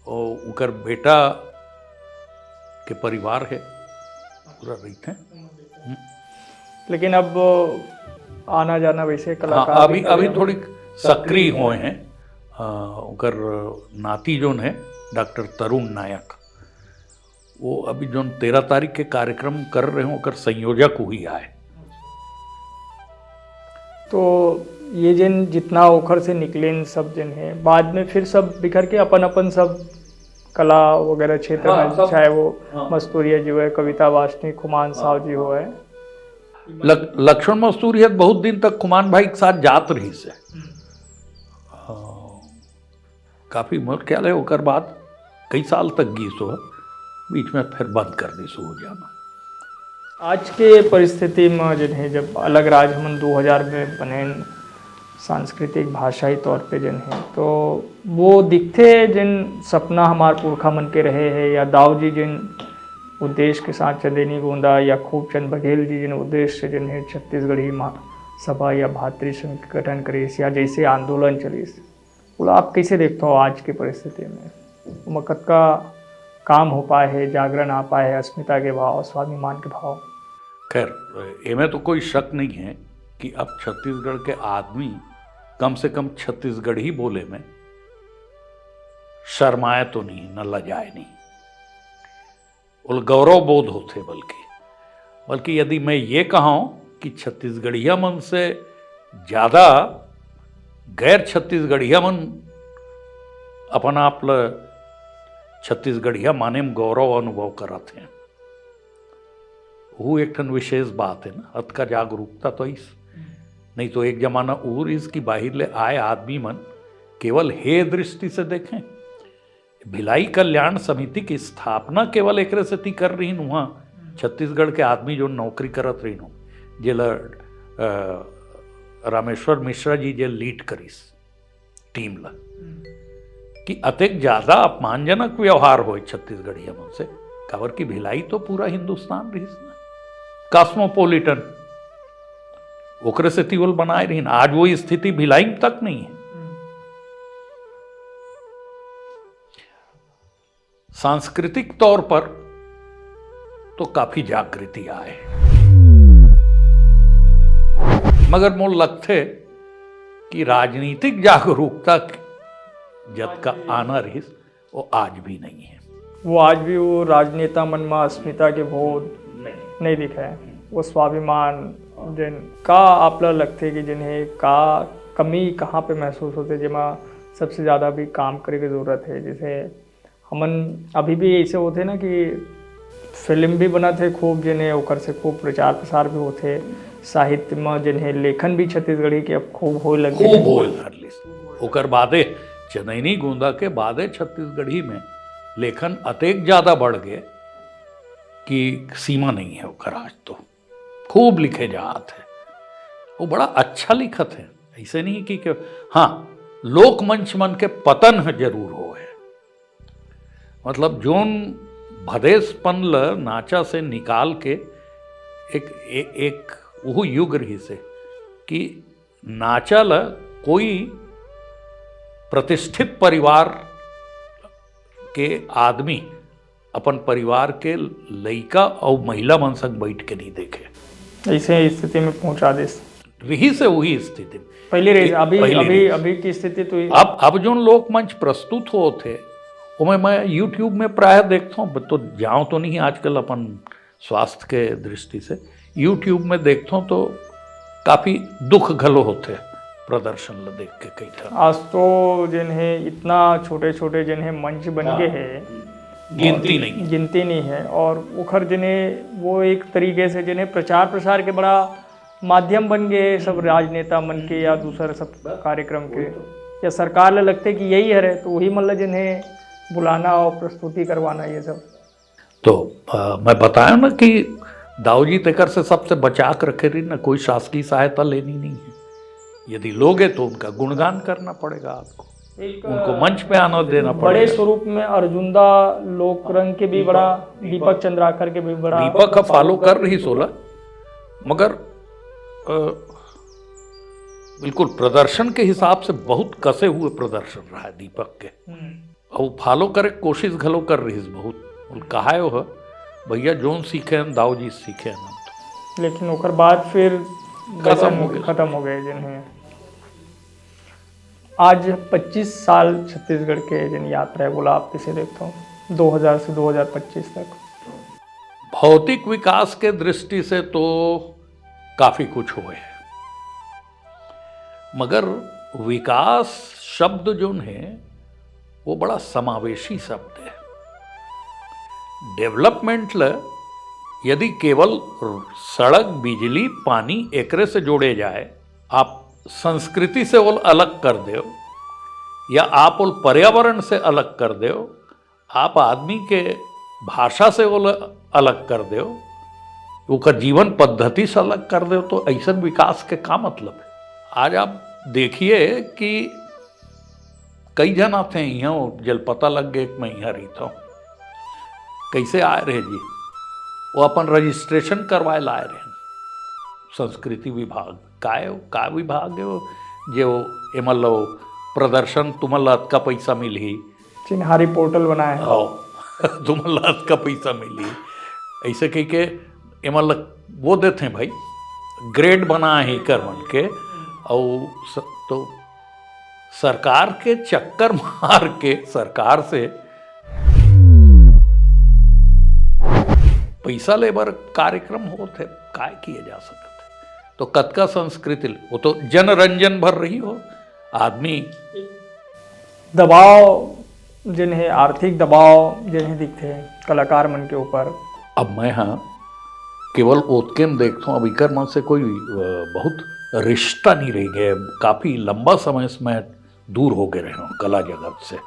और उनकर बेटा के परिवार है पूरा रहते हैं। लेकिन अब आना जाना वैसे कलाकार हाँ, अभी थोड़ी सक्रिय हुए हैं। उनकर नाती जोन है डॉक्टर तरुण नायक, वो अभी जो 13 तारीख के कार्यक्रम कर रहे हो, उनकर संयोजक हुई आए। तो ये जिन जितना ओखर से निकले सब जिन है, बाद में फिर सब बिखर के अपन अपन सब कला वगैरह क्षेत्र में, चाहे वो मस्तूरिया जी हुए, कविता वासनी, खुमान साहब जी हुए, लक्ष्मण मस्तूरिया बहुत दिन तक खुमान भाई के साथ जात रही से, काफी मोर ख्याल है। ओकर बाद कई साल तक गई सो, बीच में फिर बंद कर दी सो हो जाना। आज के परिस्थिति में जिन्हें जब अलग राज्य हम 2000 में बने सांस्कृतिक भाषाई तौर पे जिन है, तो वो दिखते जिन सपना हमार पुरखा मन के रहे हैं, या दाऊ जी जिन उद्देश्य के साथ चंदेनी गोंदा या खूबचंद बघेल जी जिन उद्देश्य से जिन है छत्तीसगढ़ी सभा या भातृ संघ गठन करीस, या जैसे आंदोलन चलीस, बोला आप कैसे देखते हो आज की परिस्थिति में? मकत का काम हो पाए है, जागरण आ पाए है, अस्मिता के भाव, स्वाभिमान के भाव? खैर, इनमें तो कोई शक नहीं है कि अब छत्तीसगढ़ के आदमी कम से कम छत्तीसगढ़ी बोले में शर्माए तो नहीं, न लजाए नहीं, और गौरव बोध होते। बल्कि यदि मैं ये कहूँ कि छत्तीसगढ़िया मन से ज़्यादा गैर छत्तीसगढ़िया मन अपन आप छत्तीसगढ़िया माने में गौरव अनुभव करते हैं। वो एक ठन विशेष बात है ना, हद का जागरूकता तो इस नहीं तो एक जमाना और इसकी बाहर ले आए आदमी मन केवल हे दृष्टि से देखें। भिलाई कल्याण समिति की स्थापना केवल एक से कर रही वहाँ छत्तीसगढ़ के आदमी जो नौकरी करत रही हूँ, जेला रामेश्वर मिश्रा जी जे लीड करीस टीम ला, कि अतेक ज़्यादा अपमानजनक व्यवहार हो छत्तीसगढ़िया मन से, काबर की भिलाई तो पूरा हिंदुस्तान रही ना, कॉस्मोपोलिटन ओकरे से तिवल बनाए रही। आज वो स्थिति भिलाई तक नहीं है। सांस्कृतिक तौर पर तो काफी जागृति आए, मगर मोल लगते कि राजनीतिक जागरूकता जत का आना रही वो आज भी नहीं है। वो आज भी वो राजनेता मन में अस्मिता के बोध नहीं दिखा है। वो स्वाभिमान जिन का आपला लगते कि जिन्हें का कमी कहाँ पे महसूस होते, जिमा सबसे ज़्यादा भी काम करे की ज़रूरत है। जैसे हमन अभी भी ऐसे होते ना कि फिल्म भी बनाते खूब, जिन्हें ओकर से खूब प्रचार प्रसार भी होते, साहित्य में जिन्हें लेखन भी छत्तीसगढ़ी के अब खूब हो लगे, खूब हो ओकर बादे चनैनी गोंदा के बादे छत्तीसगढ़ी में लेखन अतेक ज्यादा बढ़ गए कि सीमा नहीं है ओकर। आज तो खूब लिखे जात है, वो बड़ा अच्छा लिखत है। ऐसे नहीं कि हाँ लोकमंच मन के पतन है जरूर हो है, मतलब जोन भदेसपन ल नाचा से निकाल के एक वो युग रही से कि नाचा ल कोई प्रतिष्ठित परिवार के आदमी अपन परिवार के लड़का और महिला मन संग बैठ के नहीं देखे। ऐसे स्थिति में पहुंचा दे रही से वही स्थिति पहले रही। अभी की स्थिति तो अब जो लोक मंच प्रस्तुत हो थे वो मैं यूट्यूब में प्राय देखता हूँ, तो जाऊँ तो नहीं आजकल अपन स्वास्थ्य के दृष्टि से यूट्यूब में देखता हूँ तो काफ़ी दुख घलो होते प्रदर्शन ल देख के कई था। आज तो जिन्हें इतना छोटे छोटे जिन्हें मंच बन गए हैं गिनती नहीं है। और उखर जिन्हें वो एक तरीके से जिन्हें प्रचार प्रसार के बड़ा माध्यम बन गए सब राजनेता मन के या दूसरे सब कार्यक्रम के, या सरकार ले लगते कि यही है तो वही मतलब जिन्हें बुलाना और प्रस्तुति करवाना ये सब। तो मैं बताया ना कि दाऊजी तेकर से सबसे बचा कर रखे रही ना, कोई शासकीय सहायता लेनी नहीं है। यदि लोगे तो उनका गुणगान करना पड़ेगा आपको, उनको मंच पे आना देना पड़ेगा। बड़े स्वरूप में अर्जुनदा लोकरंग के भी बड़ा, दीपक चंद्राकर के भी बड़ा, दीपक का फॉलो कर रही 16, मगर बिल्कुल प्रदर्शन के हिसाब से बहुत कसे हुए प्रदर्शन रहा है दीपक के, और फॉलो करे कोशिश घलो कर रही बहुत। कहा हो भैया जोन सीखे हम दाऊजी सीखे हम, लेकिन ओकर बाद फिर खत्म हो गए। जिन्हें आज 25 साल छत्तीसगढ़ के जिन यात्रा है बोला आप किसे देखता हूँ 2000 से 2025 तक। भौतिक विकास के दृष्टि से तो काफी कुछ हुए है, मगर विकास शब्द जो है वो बड़ा समावेशी शब्द है। डेवलपमेंट ल यदि केवल सड़क बिजली पानी एकरे से जोड़े जाए, आप संस्कृति से वो अलग कर दो या आप वो पर्यावरण से अलग कर दो, आप आदमी के भाषा से वो अलग कर दो, उसका जीवन पद्धति से अलग कर दो, तो ऐसा विकास के का मतलब है। आज आप देखिए कि कई जन आते हैं यहाँ, जल पता लग गए कि मैं यहाँ रहता हूँ, कैसे आए रहे जी, वो अपन रजिस्ट्रेशन करवाए लाए रहे संस्कृति विभाग का विभाग है वो, जो एमल प्रदर्शन तुमल का पैसा मिली, चिन्हारी पोर्टल बनाए तुमल का पैसा मिली, ऐसे कह के एमल वो देते हैं भाई ग्रेड बना है कर मन के, और तो सरकार के चक्कर मार के सरकार से पैसा लेबर कार्यक्रम होते काय किए जा सकते, तो कतका संस्कृति वो तो जनरंजन भर रही हो। आदमी दबाव जिन्हें आर्थिक दबाव जिन्हें दिखते हैं कलाकार मन के ऊपर। अब मैं हाँ केवल ओतके में देखता हूँ, अब इकर मन से कोई बहुत रिश्ता नहीं रह गया, काफ़ी लंबा समय से मैं दूर हो गए रहे हूँ कला जगत से।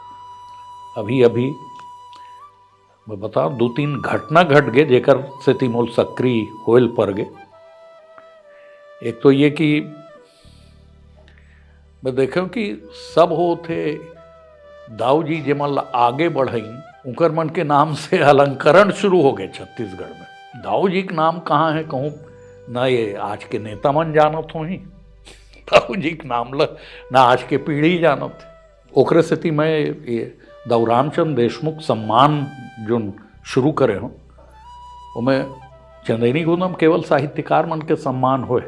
अभी मैं बताऊँ 2-3 घटना घट गए जेकर से तिमोल सक्रिय होल पर गए। एक तो ये कि मैं देखा कि सब हो थे दाऊजी जेमल आगे बढ़ई उनकर मन के नाम से अलंकरण शुरू हो गए छत्तीसगढ़ में। दाऊजी का नाम कहाँ है कहूँ न ये आज के नेता मन जानत हो ही ताऊ जी के नाम ल ना आज के पीढ़ी जानत। ओकरे सेती मैं ये दौरामचंद देशमुख सम्मान जो शुरू करे हूँ मैं चंदेनी गुनम केवल साहित्यकार मन के सम्मान होए,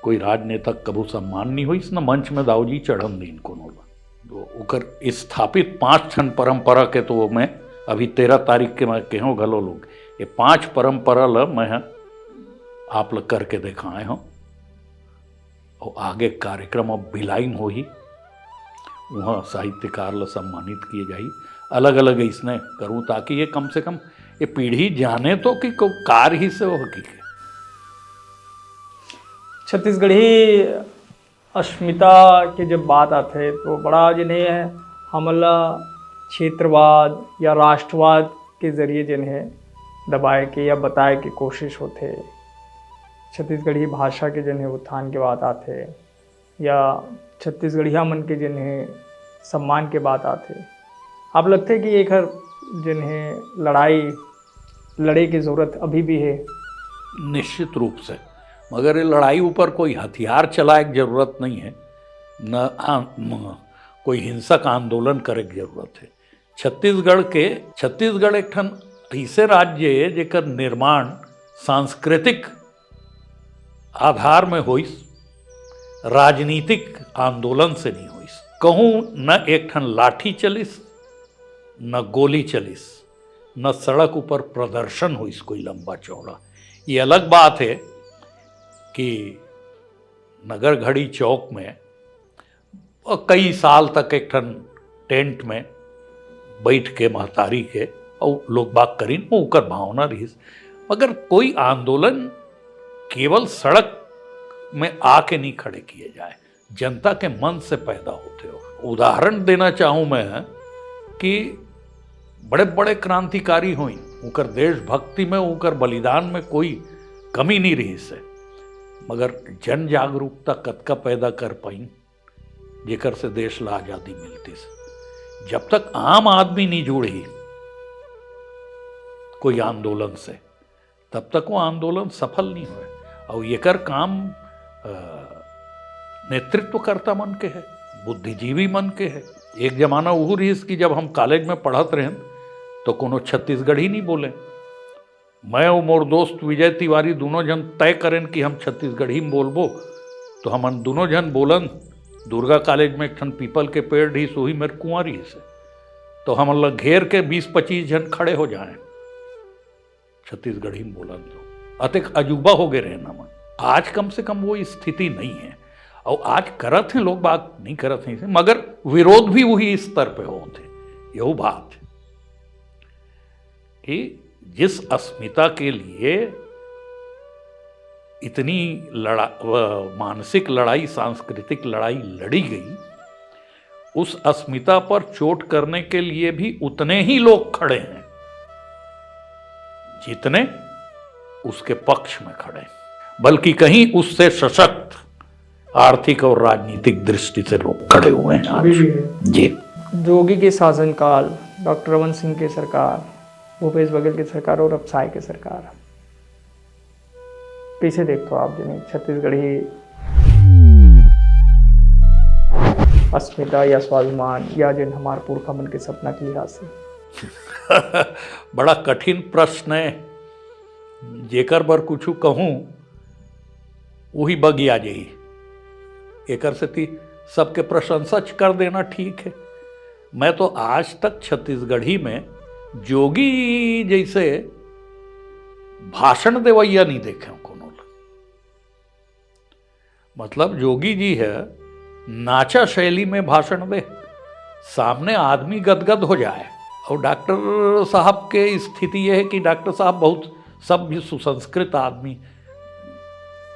कोई राजनेता कभू सम्मान नहीं हुई न मंच में दाऊजी चढ़न दीन कोनो तो ओकर स्थापित 5 ठन परंपरा के तो मैं अभी 13 तारीख के मैं कहो घलो लोग ये 5 परंपरा ल मैं आप लोग करके दिखाए हूँ और आगे कार्यक्रम अब बिलाइन हो ही वहाँ साहित्यकार ल सम्मानित किए जाई अलग अलग इसने करूँ ताकि ये कम से कम ये पीढ़ी जाने तो कि कार ही से हो हकीकत। छत्तीसगढ़ी अस्मिता की जब बात आते है तो बड़ा जिन्हें हमला क्षेत्रवाद या राष्ट्रवाद के जरिए जिन्हें दबाए के या बताए की कोशिश होते, छत्तीसगढ़ी भाषा के जिन्हें उत्थान के बात आते या छत्तीसगढ़िया मन के जिन्हें सम्मान के बात आते, आप लगते कि एक हर जिन्हें लड़े की ज़रूरत अभी भी है। निश्चित रूप से, मगर ये लड़ाई ऊपर कोई हथियार चलाए की जरूरत नहीं है, न कोई हिंसक आंदोलन करे की जरूरत है। छत्तीसगढ़ एक ठन ऐसे राज्य है जेकर निर्माण सांस्कृतिक आधार में होइस, राजनीतिक आंदोलन से नहीं होइस। कहूँ न एक ठन लाठी चलिस न गोली चलिस न सड़क ऊपर प्रदर्शन होइस कोई लंबा चौड़ा। ये अलग बात है कि नगर घड़ी चौक में कई साल तक एक ठन टेंट में बैठ के महतारी के और लोग बात करीन वो उकर भावना रही, मगर कोई आंदोलन केवल सड़क में आके नहीं खड़े किए जाए, जनता के मन से पैदा होते हो। उदाहरण देना चाहूँ मैं कि बड़े बड़े क्रांतिकारी हुई उकर देशभक्ति में उकर बलिदान में कोई कमी नहीं रही से, मगर जन जागरूकता कतका पैदा कर पाई जेकर से देश ला आज़ादी मिलती से। जब तक आम आदमी नहीं जुड़ी कोई आंदोलन से तब तक वो आंदोलन सफल नहीं हुए। और ये कर काम नेतृत्वकर्ता मन के है, बुद्धिजीवी मन के है। एक जमाना वो रही कि जब हम कॉलेज में पढ़त रहे तो कोनो छत्तीसगढ़ी नहीं बोले, मैं और मोर दोस्त विजय तिवारी दोनों जन तय करें कि हम छत्तीसगढ़ी में बोलबो, तो हम दोनों जन बोलन दुर्गा कॉलेज में एक ठन पीपल के पेड़ ढी सोही मेरे कुंवारी से, तो हम लोग घेर के 20-25 जन खड़े हो जाएं छत्तीसगढ़ी में बोलन तो अतिक अजूबा हो गए रहना मन। आज कम से कम वो स्थिति नहीं है और आज करत हैं लोग, बात नहीं करत हैं, मगर विरोध भी वही स्तर पे होते। यही बात है कि जिस अस्मिता के लिए इतनी मानसिक लड़ाई, सांस्कृतिक लड़ाई लड़ी गई, उस अस्मिता पर चोट करने के लिए भी उतने ही लोग खड़े हैं जितने उसके पक्ष में खड़े, बल्कि कहीं उससे सशक्त आर्थिक और राजनीतिक दृष्टि से लोग खड़े हुए हैं आज। जी, जोगी के शासनकाल, डॉक्टर रमन सिंह की सरकार, भूपेश बघेल की सरकार और अब साय की सरकार, कैसे देखते हो आप जिन्हें छत्तीसगढ़ी अस्मिता या स्वाभिमान या जिन हमारे पुरखा मन के सपना की राशि? बड़ा कठिन प्रश्न है, जेकर बर कुछ कहूँ वही बगिया जाई। एकर से सबके प्रशंसा कर देना ठीक है। मैं तो आज तक छत्तीसगढ़ी में जोगी जैसे भाषण देवैया नहीं देखे कोनो। मतलब जोगी जी है नाचा शैली में भाषण दे, सामने आदमी गदगद हो जाए। और डॉक्टर साहब के स्थिति यह है कि डॉक्टर साहब बहुत सभ्य सुसंस्कृत आदमी,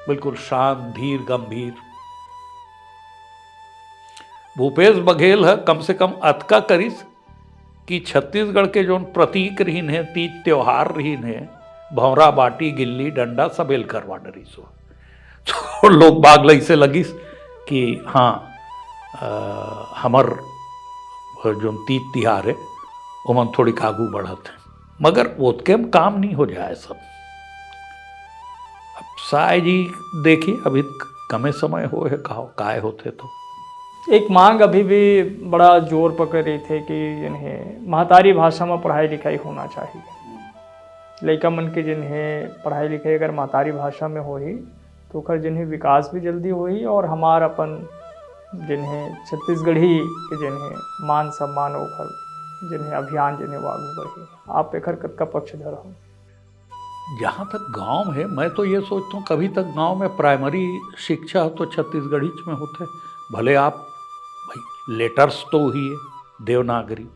बिल्कुल शांत, धीर, गंभीर। भूपेश बघेल है कम से कम अतका करिस कि छत्तीसगढ़ के जो प्रतीक रहीन है, तीज त्योहार रहीन है, भौरा, बाटी, गिल्ली, डंडा सब एल करवा डरिस। तो लोग बाग से लगिस कि हाँ हमर जो तीज तिहार है वो मन थोड़ी आगू बढ़त है, मगर उसके काम नहीं हो जाए सब। अब साय जी देखिए अभी कमे समय हो है काय होते तो एक मांग अभी भी बड़ा जोर पकड़ रही थे कि जिन्हें महतारी भाषा में पढ़ाई लिखाई होना चाहिए। लड़का मन के जिन्हें पढ़ाई लिखाई अगर महतारी भाषा में हो ही तो ओकर जिन्हें विकास भी जल्दी हो ही और हमार अपन जिन्हें छत्तीसगढ़ी के जिन्हें मान सम्मान ओकर जिन्हें अभियान जिन्हें आगू बढ़ी। आप एकर कतका पक्षधर हो? जहाँ तक गांव है मैं तो ये सोचता हूँ कभी तक गांव में प्राइमरी शिक्षा तो छत्तीसगढ़ी में होते, भले आप भाई लेटर्स तो ही है देवनागरी,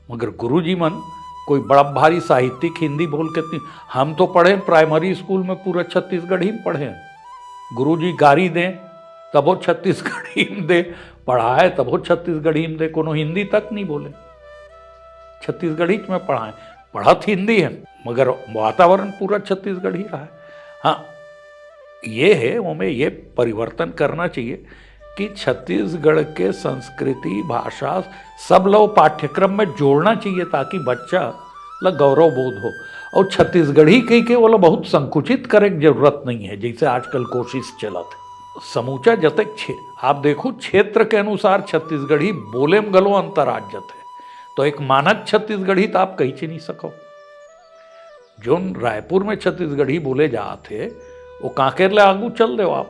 मगर गुरुजी मन कोई बड़ा भारी साहित्यिक हिंदी बोल के नहीं। हम तो पढ़े प्राइमरी स्कूल में पूरा छत्तीसगढ़ी में पढ़े, गुरुजी गारी दें तब वो छत्तीसगढ़ी में दे, पढ़ाए तब वो छत्तीसगढ़ी में दे, कोनो हिंदी तक नहीं बोले, छत्तीसगढ़ी में पढ़ाएं। पढ़त हिंदी है मगर वातावरण पूरा छत्तीसगढ़ी रहा है। हाँ ये है हमें ये परिवर्तन करना चाहिए कि छत्तीसगढ़ के संस्कृति भाषा सब लोग पाठ्यक्रम में जोड़ना चाहिए ताकि बच्चा ला गौरव बोध हो। और छत्तीसगढ़ी कहीं के वाला बहुत संकुचित करे की जरूरत नहीं है, जैसे आजकल कोशिश चला था। समूचा जतक आप देखो क्षेत्र के अनुसार छत्तीसगढ़ी बोले में गलो अंतर आज जते, तो एक मानक छत्तीसगढ़ी तो आप कहीं नहीं सको। जो रायपुर में छत्तीसगढ़ी बोले जाते वो कांकेर ले आगू चल दो आप,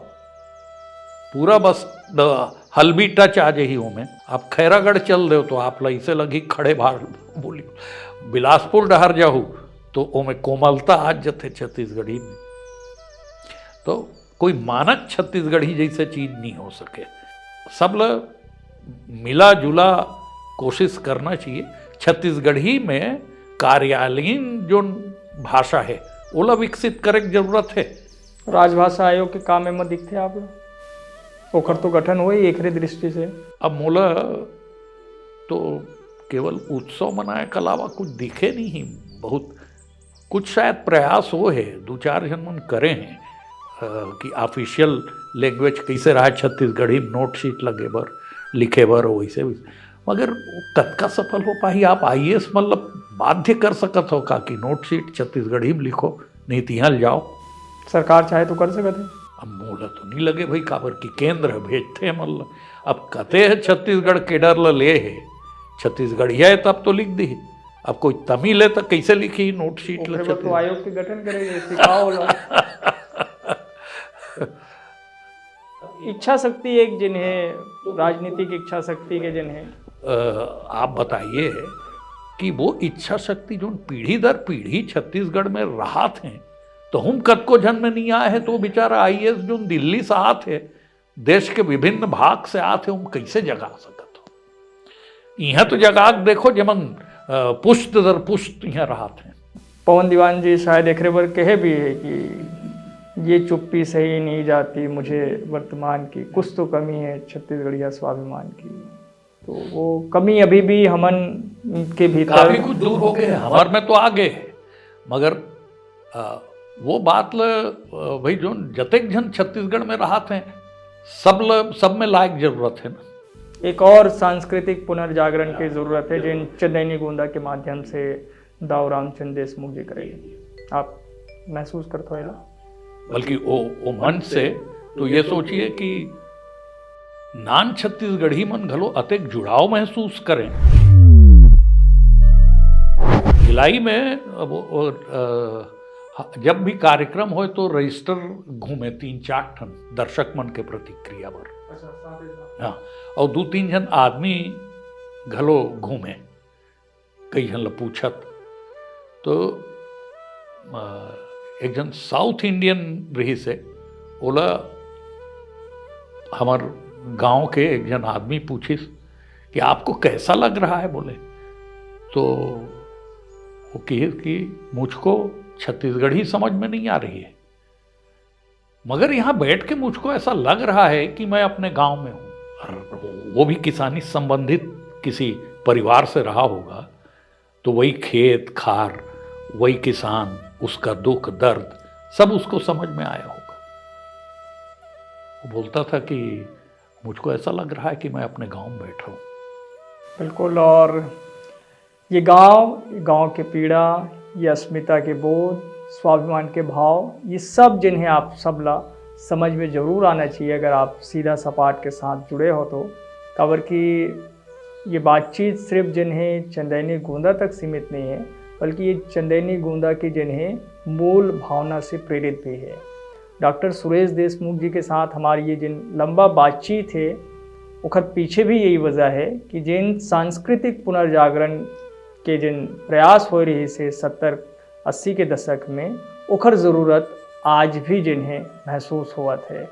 पूरा बस हल्बी टच आ जाही में। आप खैरागढ़ चल दो तो आप इसे लगी खड़े भार बोली, बिलासपुर डहर जाहू तो ओमें कोमलता आज जते छत्तीसगढ़ी में। तो कोई मानक छत्तीसगढ़ी जैसे चीज नहीं हो सके, सब लोग मिला जुला कोशिश करना चाहिए। छत्तीसगढ़ी में कार्यालयीन जो भाषा है ओला विकसित करे की जरूरत है। राजभाषा आयोग के काम में दिखते आप लोग, ओकर तो गठन हो ही एक दृष्टि से। अब मोला तो केवल उत्सव मनाए के अलावा कुछ दिखे नहीं, बहुत कुछ शायद प्रयास हो है, दो चार जन मन करे हैं कि ऑफिशियल लैंग्वेज कैसे रहा छत्तीसगढ़ी नोट शीट लगे बर लिखे बर वैसे भी, मगर कतका सफल हो पाही। आप IAS मतलब बाध्य कर सकत हो का कि नोट शीट छत्तीसगढ़ी में लिखो, नहीं तो यहाँ जाओ। सरकार चाहे तो कर सकते हैं। अब मोला तो नहीं लगे भाई काबर की केंद्र भेजते हैं मतलब, अब कते है छत्तीसगढ़ केडर ले है छत्तीसगढ़िया है तब तो लिख दी, अब कोई तमिल है तो कैसे लिखी नोट शीट ले तो आयोग के गठन करेंगे, सिखाओ इच्छा शक्ति एक जिन्हें राजनीतिक इच्छा शक्ति के जिन्हें आप बताइए कि वो इच्छा शक्ति जो पीढ़ी दर पीढ़ी छत्तीसगढ़ में रहा थे, तो हम कद को जन्म में नहीं आए हैं तो बेचारा IAS जो दिल्ली से आते देश के विभिन्न भाग से आते हम कैसे जगा सकत हो। यहाँ तो जगा देखो जमन पुष्ट दर पुष्ट यहाँ रहा थे। पवन दीवान जी शायद एक बार कहे भी है कि ये चुप्पी सही नहीं जाती मुझे वर्तमान की, कुछ तो कमी है छत्तीसगढ़िया स्वाभिमान की। तो वो कमी अभी भी हमन के भीतर काफी कुछ दूर हो गए, हमार में तो आगे है, मगर वो बात भाई जो जतेक जन छत्तीसगढ़ में रहा थे सब में लायक जरूरत है ना। एक और सांस्कृतिक पुनर्जागरण की जरूरत है जिन चंदैनी गोंदा के माध्यम से दाऊ रामचंद्र देशमुख जी करेंगे। आप महसूस करते हो? बल्कि वो मन से तो ये सोचिए कि नान छत्तीसगढ़ी मन घलो अतेक जुड़ाव महसूस करें। भिलाई में जब भी कार्यक्रम हो तो रजिस्टर घूमे 3-4 ठन दर्शक मन के प्रतिक्रिया पर। हाँ, और 2-3 जन आदमी घलो घूमे, कई जन ल पूछत तो एक जन साउथ इंडियन रही से ओला हमार गांव के एक जन आदमी पूछिस कि आपको कैसा लग रहा है, बोले तो वो कहे कि मुझको छत्तीसगढ़ी समझ में नहीं आ रही है, मगर यहाँ बैठ के मुझको ऐसा लग रहा है कि मैं अपने गांव में हूँ। वो भी किसानी संबंधित किसी परिवार से रहा होगा तो वही खेत खार, वही किसान, उसका दुख दर्द सब उसको समझ में आया होगा। वो बोलता था कि मुझको ऐसा लग रहा है कि मैं अपने गांव में बैठा हूँ। बिल्कुल, और ये गांव के पीड़ा, ये अस्मिता के बोध स्वाभिमान के भाव, ये सब जिन्हें आप सब ला समझ में ज़रूर आना चाहिए अगर आप सीधा सपाट के साथ जुड़े हो तो। खबर की ये बातचीत सिर्फ जिन्हें चंदैनी गोंदा तक सीमित नहीं है, बल्कि ये चंदैनी गोंदा की जिन्हें मूल भावना से प्रेरित भी है। डॉक्टर सुरेश देशमुख जी के साथ हमारी ये जिन लंबा बातचीत है, उखर पीछे भी यही वजह है कि जिन सांस्कृतिक पुनर्जागरण के जिन प्रयास हो रही से 70-80 के दशक में, उखर ज़रूरत आज भी जिन्हें महसूस हुआ थे।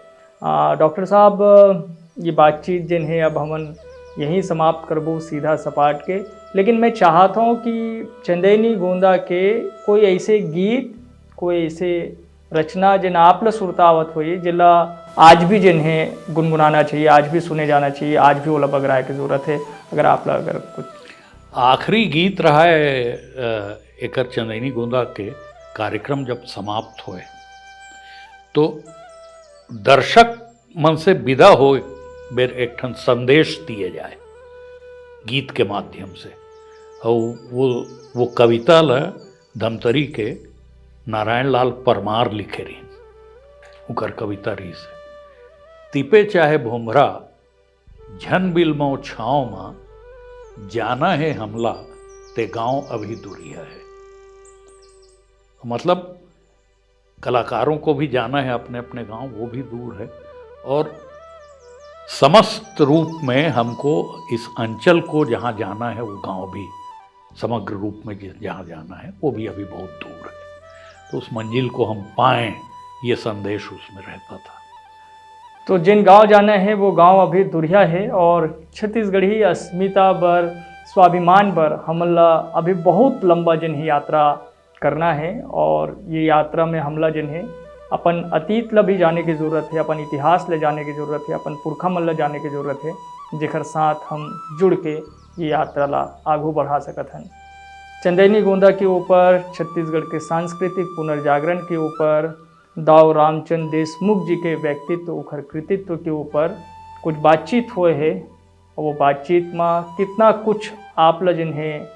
डॉक्टर साहब, ये बातचीत जिन्हें अब हम यहीं समाप्त करबो सीधा सपाट के, लेकिन मैं चाहता हूँ कि चंदैनी गोंदा के कोई ऐसे गीत, कोई ऐसे रचना जिन आप ला सुरतावत हुई, जिला आज भी जिन्हें गुनगुनाना चाहिए, आज भी सुने जाना चाहिए, आज भी ओला बगराए की ज़रूरत है, अगर आप ला अगर कुछ आखिरी गीत रहा है एकर चंदैनी गोंदा के कार्यक्रम जब समाप्त हुए तो दर्शक मन से विदा हो बेर एक ठन संदेश दिए जाए गीत के माध्यम से। और वो कविता ला धमतरी के नारायण लाल परमार लिखे रही, उकर कविता रही से, तिपे चाहे भुमरा झन बिल मो छाँव माँ, जाना है हमला ते गांव अभी दूरिया है। मतलब कलाकारों को भी जाना है अपने अपने गांव, वो भी दूर है, और समस्त रूप में हमको इस अंचल को जहाँ जाना है वो गांव भी समग्र रूप में जहाँ जाना है वो भी अभी बहुत दूर है। तो उस मंजिल को हम पाएं, ये संदेश उसमें रहता था। तो जिन गांव जाना है वो गांव अभी दुरिया है, और छत्तीसगढ़ी अस्मिता पर, स्वाभिमान पर हमला अभी बहुत लंबा जिन्हें यात्रा करना है। और ये यात्रा में हमला जिन्हें अपन अतीत ला भी जाने की ज़रूरत है, अपन इतिहास ले जाने की ज़रूरत है, अपन पुरखा मन ला जाने की ज़रूरत है, जेकर साथ हम जुड़ के ये यात्रा ला आगू बढ़ा सकत हन। चंदैनी गोंदा के ऊपर, छत्तीसगढ़ के सांस्कृतिक पुनर्जागरण के ऊपर, दाऊ रामचंद्र देशमुख जी के व्यक्तित्व उखर कृतित्व के ऊपर कुछ बातचीत हुए है, और वो बातचीत में कितना कुछ आप ला जिन्हें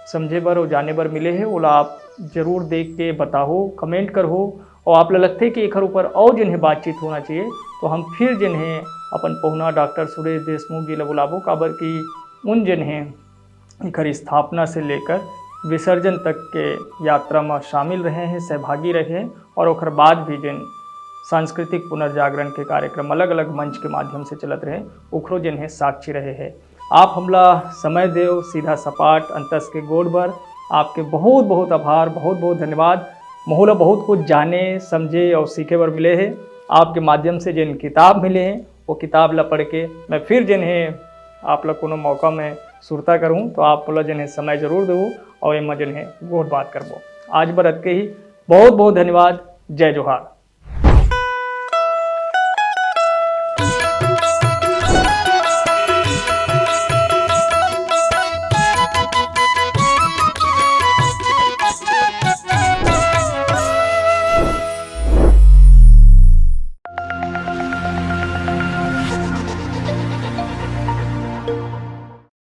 समझे बर और जाने बर मिले है, ओला आप जरूर देख के बताओ, कमेंट करो। और आप ला लगते कि एकर ऊपर और जिन्हें बातचीत होना चाहिए तो हम फिर जिन्हें अपन पहुना डॉक्टर सुरेश देशमुख जी ला बुलाबो, काबर की उन जिन्हें एकर स्थापना से लेकर विसर्जन तक के यात्रा में शामिल रहे हैं, सहभागी रहे हैं, और ओकर बाद भी जिन सांस्कृतिक पुनर्जागरण के कार्यक्रम अलग अलग मंच के माध्यम से चलत रहे, उखरो जिन्हें साक्षी रहे हैं। आप हमला समय देव सीधा सपाट अंतस के गोड़ पर आपके बहुत बहुत आभार, बहुत बहुत धन्यवाद। मोहला बहुत कुछ जाने, समझे और सीखे बर मिले हैं। आपके माध्यम से जिन किताब मिले हैं वो किताब ला पढ़ के मैं फिर जिन्हें आप लोग कोनो मौका में सुरता करूँ तो आप लोग जिन्हें समय जरूर दो और एम जिन्हें गोड़ बात करबो। आज बर अतके ही बहुत बहुत धन्यवाद। जय जोहार।